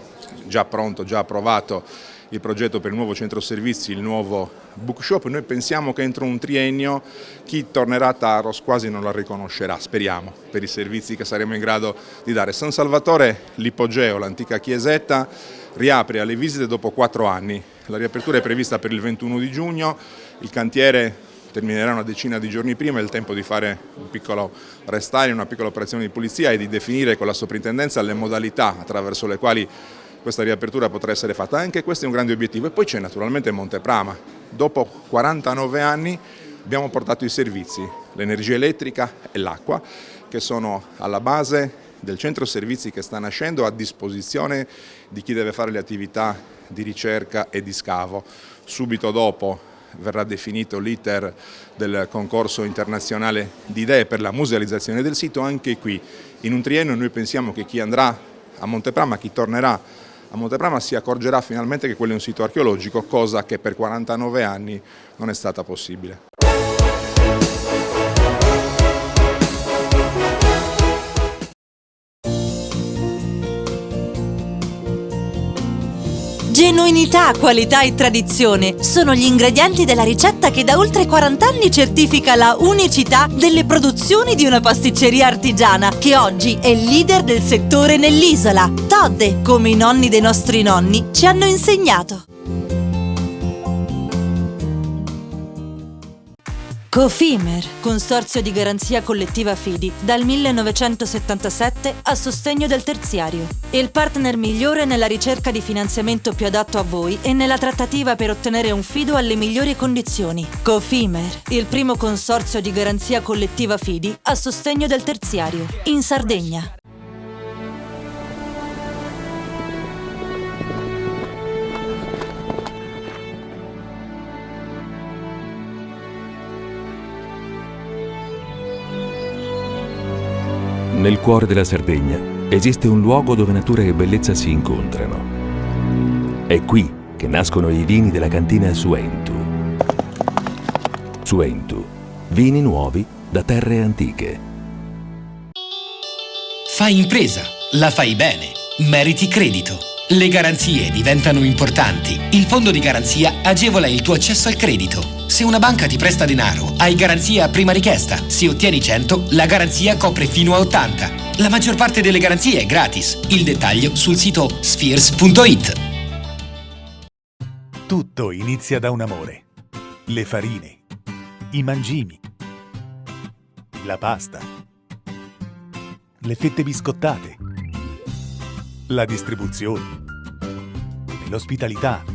già pronto, già approvato il progetto per il nuovo centro servizi, il nuovo bookshop. Noi pensiamo che entro un triennio chi tornerà a Taros quasi non la riconoscerà, speriamo, per i servizi che saremo in grado di dare. San Salvatore, l'ipogeo, l'antica chiesetta, riapre alle visite dopo 4 anni. La riapertura è prevista per il 21 di giugno, il cantiere terminerà una decina di giorni prima, è il tempo di fare un piccolo restario, una piccola operazione di pulizia e di definire con la soprintendenza le modalità attraverso le quali questa riapertura potrà essere fatta. Anche questo è un grande obiettivo. E poi c'è naturalmente Monteprama. Dopo 49 anni abbiamo portato i servizi, l'energia elettrica e l'acqua, che sono alla base del centro servizi che sta nascendo a disposizione di chi deve fare le attività di ricerca e di scavo. Subito dopo verrà definito l'iter del concorso internazionale di idee per la musealizzazione del sito. Anche qui in un triennio noi pensiamo che chi andrà a Monteprama, chi tornerà a Monteprama si accorgerà finalmente che quello è un sito archeologico, cosa che per 49 anni non è stata possibile. Genuinità, qualità e tradizione sono gli ingredienti della ricetta che da oltre 40 anni certifica la unicità delle produzioni di una pasticceria artigiana che oggi è leader del settore nell'isola. Todde, come i nonni dei nostri nonni ci hanno insegnato. Cofimer, consorzio di garanzia collettiva Fidi, dal 1977 a sostegno del terziario. Il partner migliore nella ricerca di finanziamento più adatto a voi e nella trattativa per ottenere un fido alle migliori condizioni. Cofimer, il primo consorzio di garanzia collettiva Fidi a sostegno del terziario, in Sardegna. Nel cuore della Sardegna esiste un luogo dove natura e bellezza si incontrano. È qui che nascono i vini della cantina Suentu. Suentu, vini nuovi da terre antiche. Fai impresa, la fai bene, meriti credito. Le garanzie diventano importanti. Il fondo di garanzia agevola il tuo accesso al credito. Se una banca ti presta denaro, hai garanzia a prima richiesta. Se ottieni 100, la garanzia copre fino a 80. La maggior parte delle garanzie è gratis. Il dettaglio sul sito spheres.it. Tutto inizia da un amore. Le farine, i mangimi, la pasta, le fette biscottate, la distribuzione e l'ospitalità.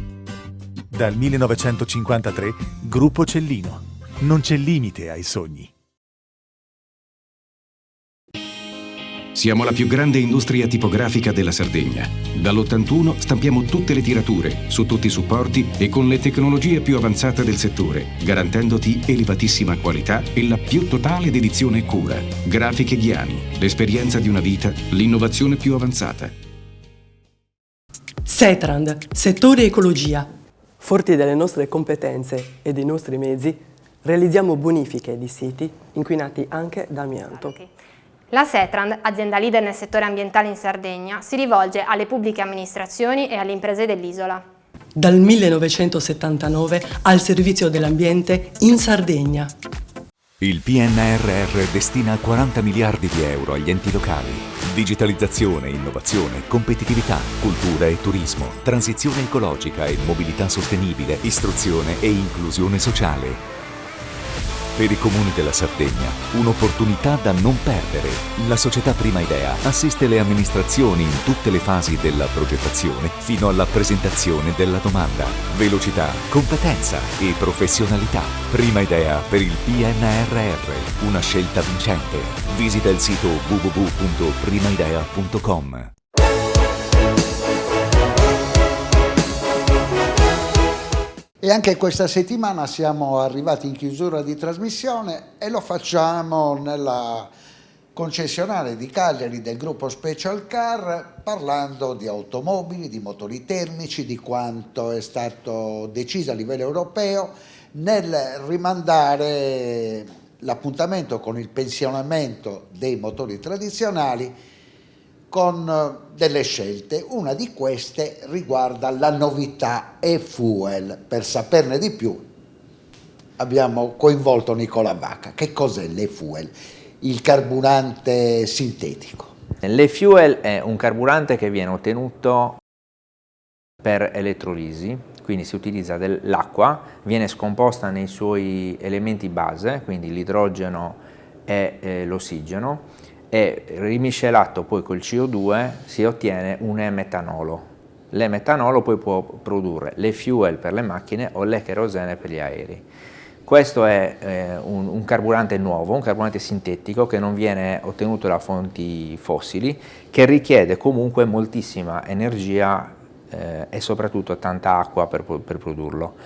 Dal 1953, Gruppo Cellino. Non c'è limite ai sogni. Siamo la più grande industria tipografica della Sardegna. Dall'81 stampiamo tutte le tirature, su tutti i supporti e con le tecnologie più avanzate del settore, garantendoti elevatissima qualità e la più totale dedizione e cura. Grafiche Ghiani, l'esperienza di una vita, l'innovazione più avanzata. Setrand, settore ecologia. Forti delle nostre competenze e dei nostri mezzi, realizziamo bonifiche di siti inquinati anche da amianto. La Setrand, azienda leader nel settore ambientale in Sardegna, si rivolge alle pubbliche amministrazioni e alle imprese dell'isola. Dal 1979 al servizio dell'ambiente in Sardegna. Il PNRR destina 40 miliardi di euro agli enti locali. Digitalizzazione, innovazione, competitività, cultura e turismo, transizione ecologica e mobilità sostenibile, istruzione e inclusione sociale. Per i comuni della Sardegna, un'opportunità da non perdere. La società Prima Idea assiste le amministrazioni in tutte le fasi della progettazione fino alla presentazione della domanda. Velocità, competenza e professionalità. Prima Idea per il PNRR, una scelta vincente. Visita il sito www.primaidea.com. E anche questa settimana siamo arrivati in chiusura di trasmissione e lo facciamo nella concessionaria di Cagliari del gruppo Special Car, parlando di automobili, di motori termici, di quanto è stato deciso a livello europeo nel rimandare l'appuntamento con il pensionamento dei motori tradizionali con delle scelte. Una di queste riguarda la novità e-fuel. Per saperne di più abbiamo coinvolto Nicola Vacca. Che cos'è l'e-fuel? Il carburante sintetico. L'e-fuel è un carburante che viene ottenuto per elettrolisi, quindi si utilizza l'acqua, viene scomposta nei suoi elementi base, quindi l'idrogeno e l'ossigeno, e rimiscelato poi col CO2 si ottiene un e-metanolo. L'e-metanolo poi può produrre l'e-fuel per le macchine o l'e-kerosene per gli aerei. Questo è un carburante nuovo, un carburante sintetico che non viene ottenuto da fonti fossili, che richiede comunque moltissima energia e soprattutto tanta acqua per produrlo.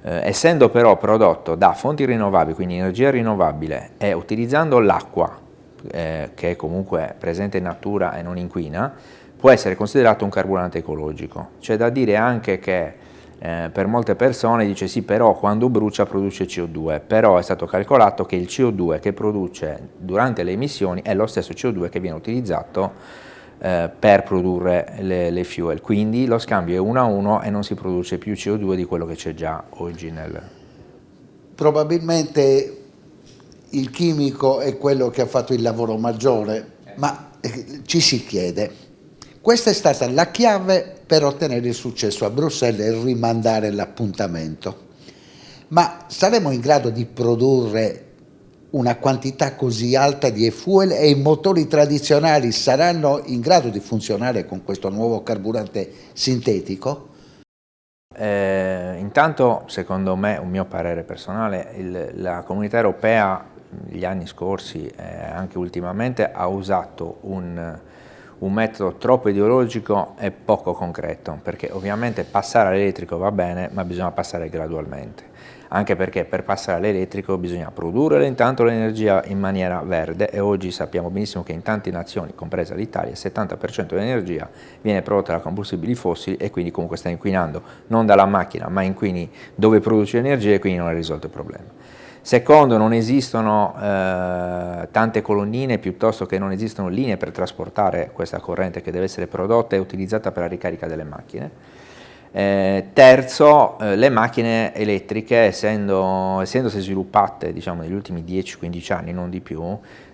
Essendo però prodotto da fonti rinnovabili, quindi energia rinnovabile, e utilizzando l'acqua che è comunque presente in natura e non inquina, può essere considerato un carburante ecologico. C'è da dire anche che per molte persone dice sì, però quando brucia produce CO2, però è stato calcolato che il CO2 che produce durante le emissioni è lo stesso CO2 che viene utilizzato per produrre le fuel, quindi lo scambio è 1 a 1 e non si produce più CO2 di quello che c'è già oggi nel... Probabilmente il chimico è quello che ha fatto il lavoro maggiore, ma ci si chiede, questa è stata la chiave per ottenere il successo a Bruxelles e rimandare l'appuntamento, ma saremo in grado di produrre una quantità così alta di e-fuel e i motori tradizionali saranno in grado di funzionare con questo nuovo carburante sintetico? Intanto, secondo me, un mio parere personale, la Comunità Europea negli anni scorsi e anche ultimamente ha usato un metodo troppo ideologico e poco concreto, perché ovviamente passare all'elettrico va bene, ma bisogna passare gradualmente. Anche perché per passare all'elettrico bisogna produrre intanto l'energia in maniera verde, e oggi sappiamo benissimo che in tante nazioni, compresa l'Italia, il 70% dell'energia viene prodotta da combustibili fossili e quindi comunque sta inquinando non dalla macchina ma inquini dove produce energia, e quindi non è risolto il problema. Secondo, non esistono tante colonnine, piuttosto che non esistono linee per trasportare questa corrente che deve essere prodotta e utilizzata per la ricarica delle macchine. Terzo, le macchine elettriche, essendosi sviluppate diciamo, negli ultimi 10-15 anni, non di più,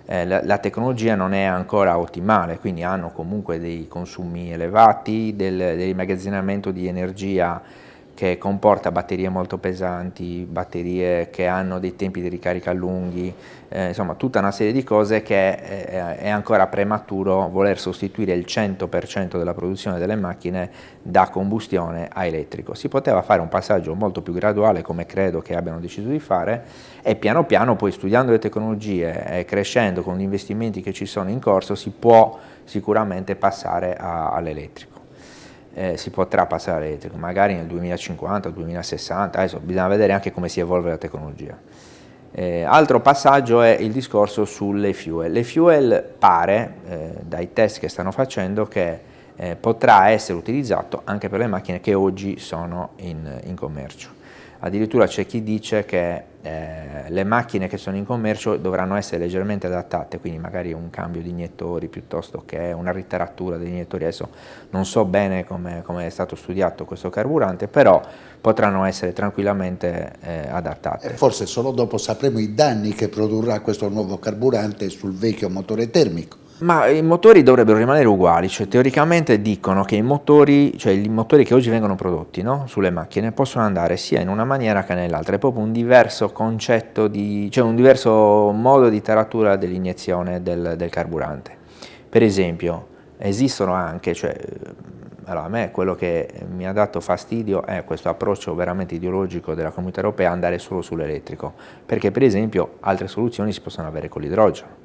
la tecnologia non è ancora ottimale, quindi hanno comunque dei consumi elevati, dell'immagazzinamento di energia che comporta batterie molto pesanti, batterie che hanno dei tempi di ricarica lunghi, insomma tutta una serie di cose che è ancora prematuro voler sostituire il 100% della produzione delle macchine da combustione a elettrico. Si poteva fare un passaggio molto più graduale, come credo che abbiano deciso di fare, e piano piano poi studiando le tecnologie e crescendo con gli investimenti che ci sono in corso si può sicuramente passare all'elettrico. Si potrà passare all'elettrico, magari nel 2050, 2060, adesso bisogna vedere anche come si evolve la tecnologia. Altro passaggio è il discorso sulle fuel. Le fuel pare, dai test che stanno facendo, che potrà essere utilizzato anche per le macchine che oggi sono in commercio. Addirittura c'è chi dice che le macchine che sono in commercio dovranno essere leggermente adattate, quindi magari un cambio di iniettori piuttosto che una ritaratura degli iniettori. Adesso non so bene come è stato studiato questo carburante, però potranno essere tranquillamente adattate. E forse solo dopo sapremo i danni che produrrà questo nuovo carburante sul vecchio motore termico. Ma i motori dovrebbero rimanere uguali, cioè teoricamente dicono che i motori che oggi vengono prodotti, no, sulle macchine possono andare sia in una maniera che nell'altra, è proprio un diverso concetto, cioè un diverso modo di taratura dell'iniezione del carburante. Per esempio esistono anche, allora a me quello che mi ha dato fastidio è questo approccio veramente ideologico della Comunità Europea, andare solo sull'elettrico, perché per esempio altre soluzioni si possono avere con l'idrogeno,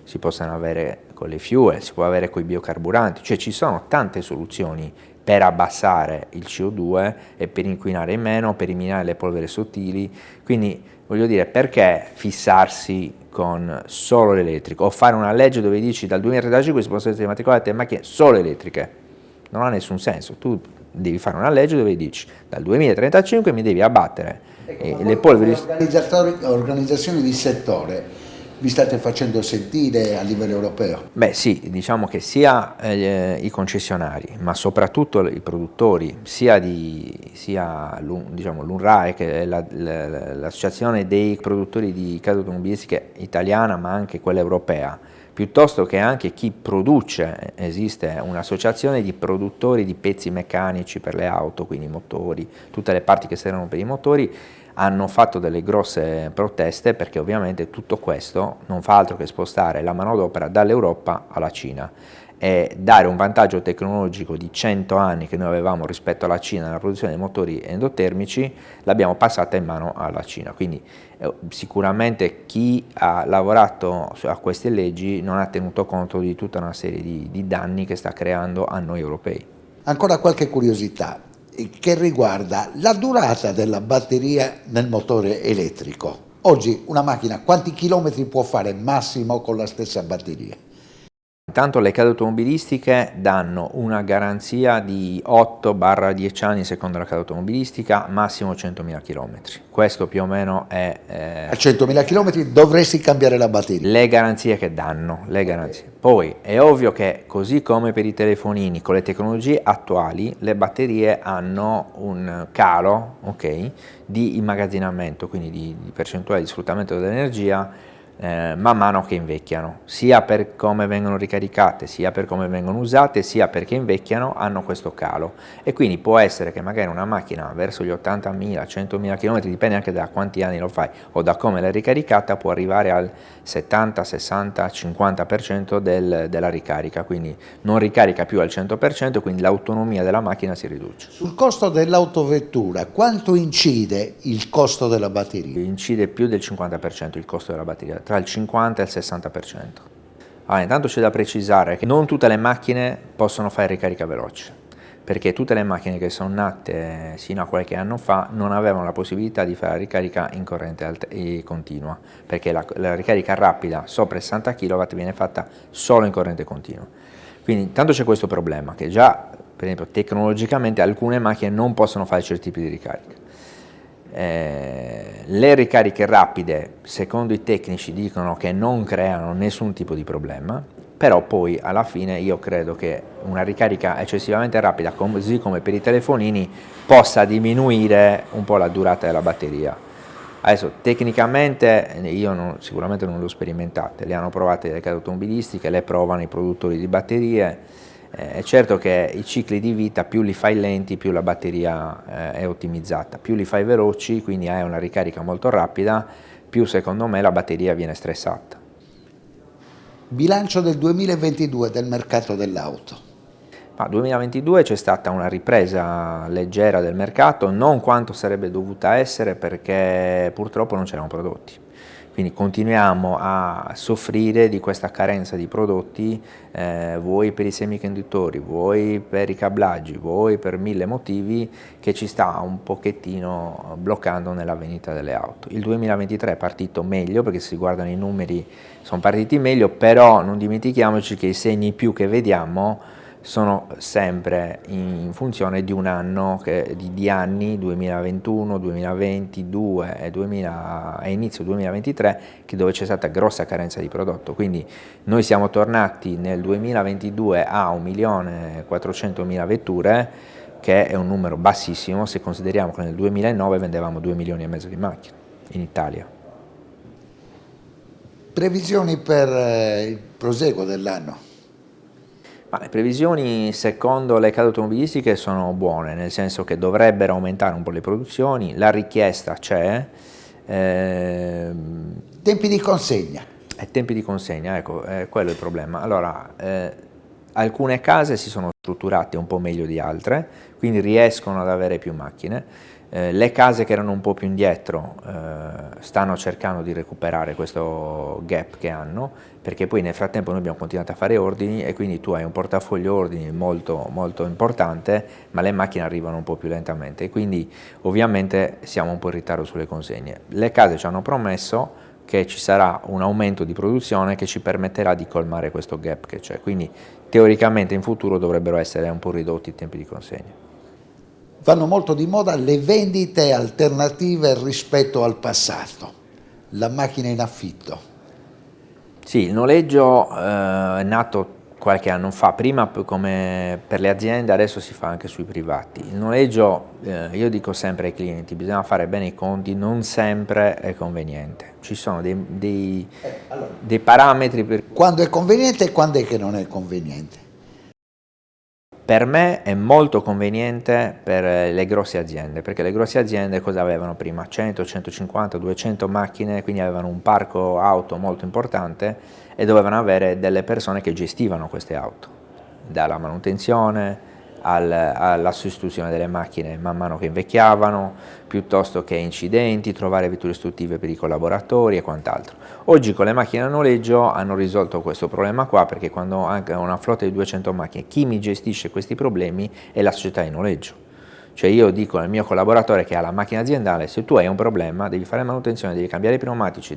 si possono avere con le fuel, si può avere con i biocarburanti, cioè ci sono tante soluzioni per abbassare il CO2 e per inquinare meno, per eliminare le polveri sottili, quindi voglio dire, perché fissarsi con solo l'elettrico o fare una legge dove dici dal 2035 si possono essere immatricolate macchine solo elettriche? Non ha nessun senso, tu devi fare una legge dove dici dal 2035 mi devi abbattere le polveri. Organizzazioni di settore, vi state facendo sentire a livello europeo? Beh sì, diciamo che sia i concessionari, ma soprattutto i produttori, sia l'UNRAE, che è l'associazione dei produttori di case automobilistiche italiana, ma anche quella europea, piuttosto che anche chi produce. Esiste un'associazione di produttori di pezzi meccanici per le auto, quindi motori, tutte le parti che servono per i motori, hanno fatto delle grosse proteste, perché ovviamente tutto questo non fa altro che spostare la manodopera dall'Europa alla Cina e dare un vantaggio tecnologico di 100 anni che noi avevamo rispetto alla Cina nella produzione dei motori endotermici, l'abbiamo passata in mano alla Cina. Quindi sicuramente chi ha lavorato a queste leggi non ha tenuto conto di tutta una serie di danni che sta creando a noi europei. Ancora qualche curiosità che riguarda la durata della batteria nel motore elettrico. Oggi una macchina quanti chilometri può fare massimo con la stessa batteria? Intanto le case automobilistiche danno una garanzia di 8-10 anni secondo la casa automobilistica, massimo 100.000 km. Questo più o meno è... A 100.000 km dovresti cambiare la batteria. Le garanzie che danno, le garanzie. Poi è ovvio che così come per i telefonini, con le tecnologie attuali, le batterie hanno un calo, ok, di immagazzinamento, quindi di percentuale di sfruttamento dell'energia, man mano che invecchiano, sia per come vengono ricaricate, sia per come vengono usate, sia perché invecchiano, hanno questo calo. E quindi può essere che magari una macchina verso gli 80.000, 100.000 km, dipende anche da quanti anni lo fai o da come l'hai ricaricata, può arrivare al 70, 60, 50% della ricarica, quindi non ricarica più al 100%, quindi l'autonomia della macchina si riduce. Sul costo dell'autovettura quanto incide il costo della batteria? Incide più del 50% il costo della batteria, tra il 50 e il 60%. Allora, intanto c'è da precisare che non tutte le macchine possono fare ricarica veloce, perché tutte le macchine che sono nate sino a qualche anno fa non avevano la possibilità di fare la ricarica in corrente continua, perché la ricarica rapida sopra i 60 kW viene fatta solo in corrente continua. Quindi intanto c'è questo problema, che già per esempio tecnologicamente alcune macchine non possono fare certi tipi di ricarica. Le ricariche rapide, secondo i tecnici, dicono che non creano nessun tipo di problema, però poi alla fine io credo che una ricarica eccessivamente rapida, così come per i telefonini, possa diminuire un po' la durata della batteria. Adesso tecnicamente io sicuramente non le ho sperimentate, le hanno provate le case automobilistiche, le provano i produttori di batterie. È certo che i cicli di vita, più li fai lenti, più la batteria è ottimizzata, più li fai veloci, quindi hai una ricarica molto rapida, più secondo me la batteria viene stressata. Bilancio del 2022 del mercato dell'auto. Nel 2022 c'è stata una ripresa leggera del mercato, non quanto sarebbe dovuta essere, perché purtroppo non c'erano prodotti. Quindi continuiamo a soffrire di questa carenza di prodotti, vuoi per i semiconduttori, vuoi per i cablaggi, vuoi per 1000 motivi, che ci sta un pochettino bloccando nella vendita delle auto. Il 2023 è partito meglio, perché se si guardano i numeri sono partiti meglio, però non dimentichiamoci che i segni più che vediamo sono sempre in funzione di un anno, di anni 2021, 2022 e inizio 2023, dove c'è stata grossa carenza di prodotto. Quindi noi siamo tornati nel 2022 a 1.400.000 vetture, che è un numero bassissimo se consideriamo che nel 2009 vendevamo 2,5 milioni di macchine in Italia. Previsioni per il proseguo dell'anno? Le previsioni secondo le case automobilistiche sono buone, nel senso che dovrebbero aumentare un po' le produzioni, la richiesta c'è. Tempi di consegna? Tempi di consegna, ecco, quello è il problema. Allora, alcune case si sono strutturate un po' meglio di altre, quindi riescono ad avere più macchine. Le case che erano un po' più indietro stanno cercando di recuperare questo gap che hanno, perché poi nel frattempo noi abbiamo continuato a fare ordini e quindi tu hai un portafoglio ordini molto, molto importante, ma le macchine arrivano un po' più lentamente e quindi ovviamente siamo un po' in ritardo sulle consegne. Le case ci hanno promesso che ci sarà un aumento di produzione che ci permetterà di colmare questo gap che c'è, quindi teoricamente in futuro dovrebbero essere un po' ridotti i tempi di consegna. Vanno molto di moda le vendite alternative rispetto al passato, la macchina in affitto. Sì, il noleggio è nato qualche anno fa, prima come per le aziende, adesso si fa anche sui privati. Il noleggio, io dico sempre ai clienti, bisogna fare bene i conti, non sempre è conveniente. Ci sono dei parametri per... Quando è conveniente e quando è che non è conveniente? Per me è molto conveniente per le grosse aziende, perché le grosse aziende cosa avevano prima? 100, 150, 200 macchine, quindi avevano un parco auto molto importante e dovevano avere delle persone che gestivano queste auto, dalla manutenzione alla sostituzione delle macchine man mano che invecchiavano, piuttosto che incidenti, trovare vetture istruttive per i collaboratori e quant'altro. Oggi con le macchine a noleggio hanno risolto questo problema qua, perché quando anche una flotta di 200 macchine, chi mi gestisce questi problemi è la società di noleggio. Cioè io dico al mio collaboratore che ha la macchina aziendale, se tu hai un problema devi fare manutenzione, devi cambiare i pneumatici,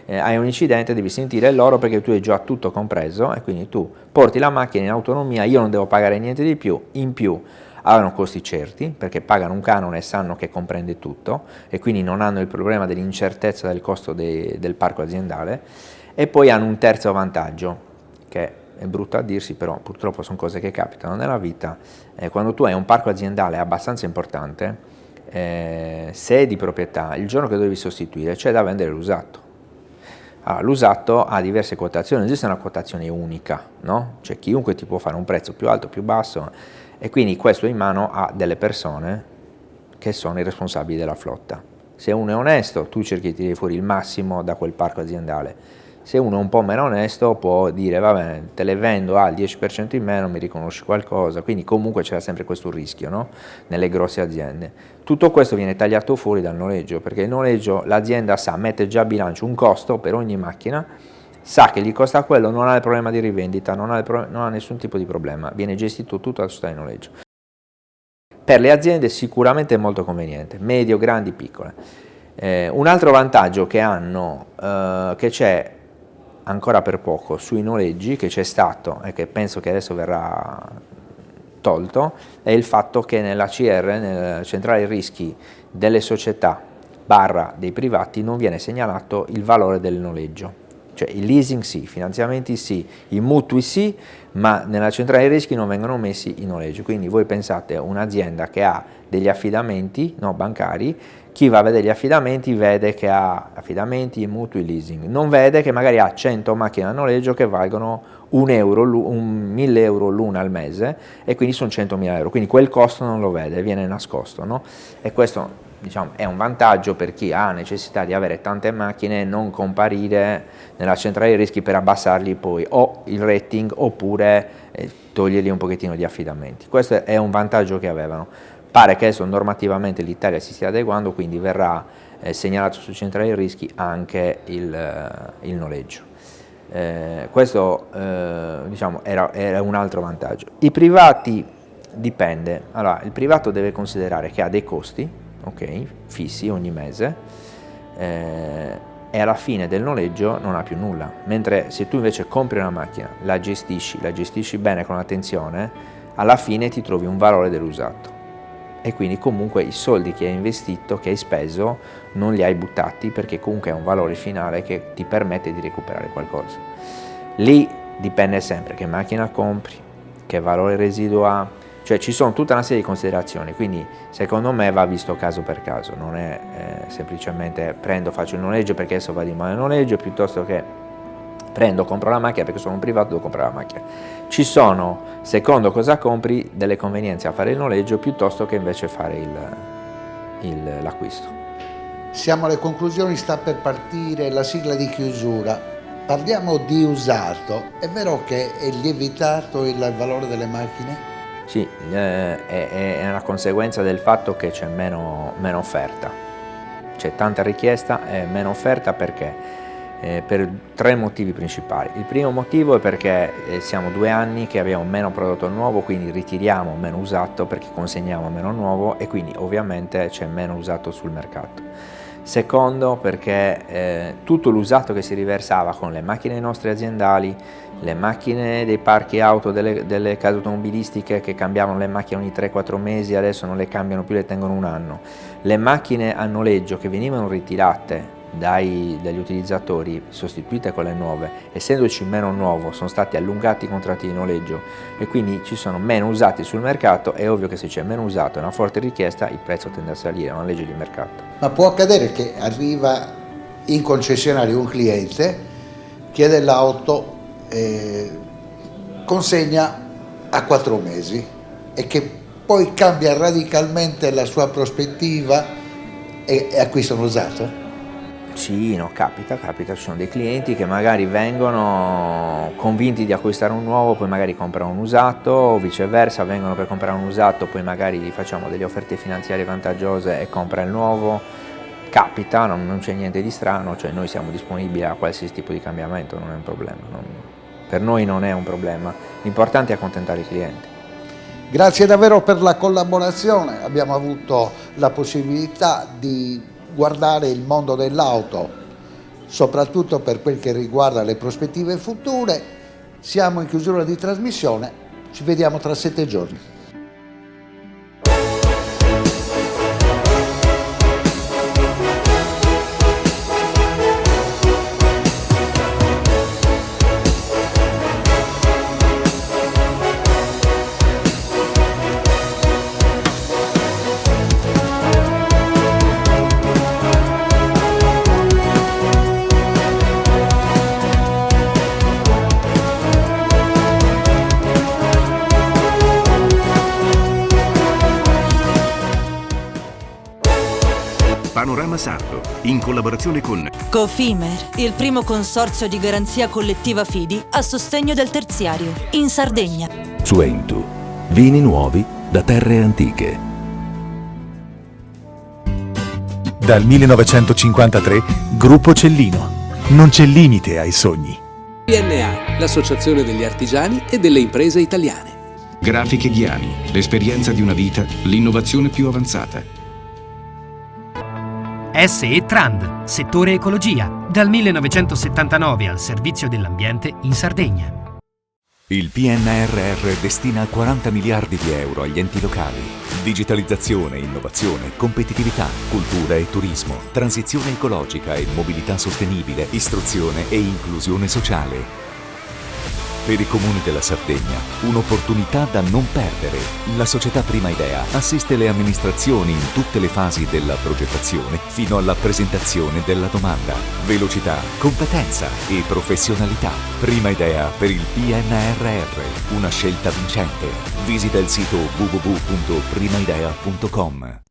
hai un incidente, devi sentire loro perché tu hai già tutto compreso e quindi tu porti la macchina in autonomia, io non devo pagare niente di più, in più hanno costi certi perché pagano un canone e sanno che comprende tutto e quindi non hanno il problema dell'incertezza del costo del parco aziendale, e poi hanno un terzo vantaggio che è brutto a dirsi, però purtroppo sono cose che capitano nella vita. Quando tu hai un parco aziendale abbastanza importante, se è di proprietà, il giorno che devi sostituire c'è da vendere l'usato. Allora, l'usato ha diverse quotazioni, non esiste una quotazione unica, no? Cioè chiunque ti può fare un prezzo più alto, più basso, e quindi questo in mano a delle persone che sono i responsabili della flotta. Se uno è onesto, tu cerchi di tirare fuori il massimo da quel parco aziendale. Se uno è un po' meno onesto può dire va bene, te le vendo al 10% in meno, mi riconosci qualcosa, quindi comunque c'era sempre questo rischio, no? Nelle grosse aziende. Tutto questo viene tagliato fuori dal noleggio, perché il noleggio l'azienda sa, mette già a bilancio un costo per ogni macchina, sa che gli costa quello, non ha il problema di rivendita, non ha nessun tipo di problema, viene gestito tutto dalla società di noleggio. Per le aziende sicuramente è molto conveniente, medio, grandi, piccole. Un altro vantaggio che hanno, che c'è ancora per poco sui noleggi, che c'è stato e che penso che adesso verrà tolto, è il fatto che nella CR, nella centrale rischi delle società / dei privati, non viene segnalato il valore del noleggio. Cioè il leasing sì, i finanziamenti sì, i mutui sì, ma nella centrale rischi non vengono messi in noleggio. Quindi voi pensate a un'azienda che ha degli affidamenti bancari, chi va a vedere gli affidamenti vede che ha affidamenti, mutui, leasing, non vede che magari ha 100 macchine a noleggio che valgono 1.000 euro l'una al mese e quindi sono 100.000 euro, quindi quel costo non lo vede, viene nascosto, no? E questo diciamo è un vantaggio per chi ha necessità di avere tante macchine e non comparire nella centrale rischi per abbassargli poi o il rating oppure togliergli un pochettino di affidamenti. Questo è un vantaggio che avevano. Pare che adesso normativamente l'Italia si stia adeguando, quindi verrà segnalato su centrale rischi anche il noleggio. Questo diciamo era un altro vantaggio. I privati dipende, allora il privato deve considerare che ha dei costi, ok, fissi ogni mese, e alla fine del noleggio non ha più nulla, mentre se tu invece compri una macchina, la gestisci bene con attenzione, alla fine ti trovi un valore dell'usato. E quindi comunque i soldi che hai investito, che hai speso, non li hai buttati, perché comunque è un valore finale che ti permette di recuperare qualcosa. Lì dipende sempre che macchina compri, che valore residuo ha, cioè ci sono tutta una serie di considerazioni, quindi secondo me va visto caso per caso, non è semplicemente faccio il noleggio perché adesso va di moda il noleggio, piuttosto che compro la macchina perché sono un privato, devo comprare la macchina. Ci sono, secondo cosa compri, delle convenienze a fare il noleggio piuttosto che invece fare l'acquisto. Siamo alle conclusioni, sta per partire la sigla di chiusura. Parliamo di usato. È vero che è lievitato il valore delle macchine? Sì, è una conseguenza del fatto che c'è meno offerta. C'è tanta richiesta e meno offerta perché? Per 3 motivi principali. Il primo motivo è perché siamo 2 anni che abbiamo meno prodotto nuovo, quindi ritiriamo meno usato perché consegniamo meno nuovo e quindi ovviamente c'è meno usato sul mercato. Secondo, perché tutto l'usato che si riversava con le macchine nostre aziendali, le macchine dei parchi auto delle case automobilistiche che cambiavano le macchine ogni 3-4 mesi, adesso non le cambiano più, le tengono un anno, le macchine a noleggio che venivano ritirate dagli utilizzatori sostituite con le nuove, essendoci meno nuovo, sono stati allungati i contratti di noleggio e quindi ci sono meno usati sul mercato. È ovvio che se c'è meno usato e una forte richiesta il prezzo tende a salire, è una legge di mercato. Ma può accadere che arriva in concessionario un cliente, chiede l'auto, consegna a 4 mesi e che poi cambia radicalmente la sua prospettiva e acquista un usato? Sì, no, capita, ci sono dei clienti che magari vengono convinti di acquistare un nuovo, poi magari comprano un usato, o viceversa, vengono per comprare un usato, poi magari gli facciamo delle offerte finanziarie vantaggiose e compra il nuovo. Capita, non c'è niente di strano, cioè noi siamo disponibili a qualsiasi tipo di cambiamento, non è un problema, per noi non è un problema, l'importante è accontentare i clienti. Grazie davvero per la collaborazione, abbiamo avuto la possibilità di guardare il mondo dell'auto, soprattutto per quel che riguarda le prospettive future. Siamo in chiusura di trasmissione, ci vediamo tra 7 giorni. Panorama Sardo, in collaborazione con Cofimer, il primo consorzio di garanzia collettiva Fidi a sostegno del terziario, in Sardegna. Suentu, vini nuovi da terre antiche. Dal 1953, Gruppo Cellino. Non c'è limite ai sogni. PNA, l'associazione degli artigiani e delle imprese italiane. Grafiche Ghiani, l'esperienza di una vita, l'innovazione più avanzata. SE Trand, settore ecologia, dal 1979 al servizio dell'ambiente in Sardegna. Il PNRR destina 40 miliardi di euro agli enti locali. Digitalizzazione, innovazione, competitività, cultura e turismo, transizione ecologica e mobilità sostenibile, istruzione e inclusione sociale. Per i comuni della Sardegna, un'opportunità da non perdere. La società Prima Idea assiste le amministrazioni in tutte le fasi della progettazione fino alla presentazione della domanda. Velocità, competenza e professionalità. Prima Idea per il PNRR, una scelta vincente. Visita il sito www.primaidea.com.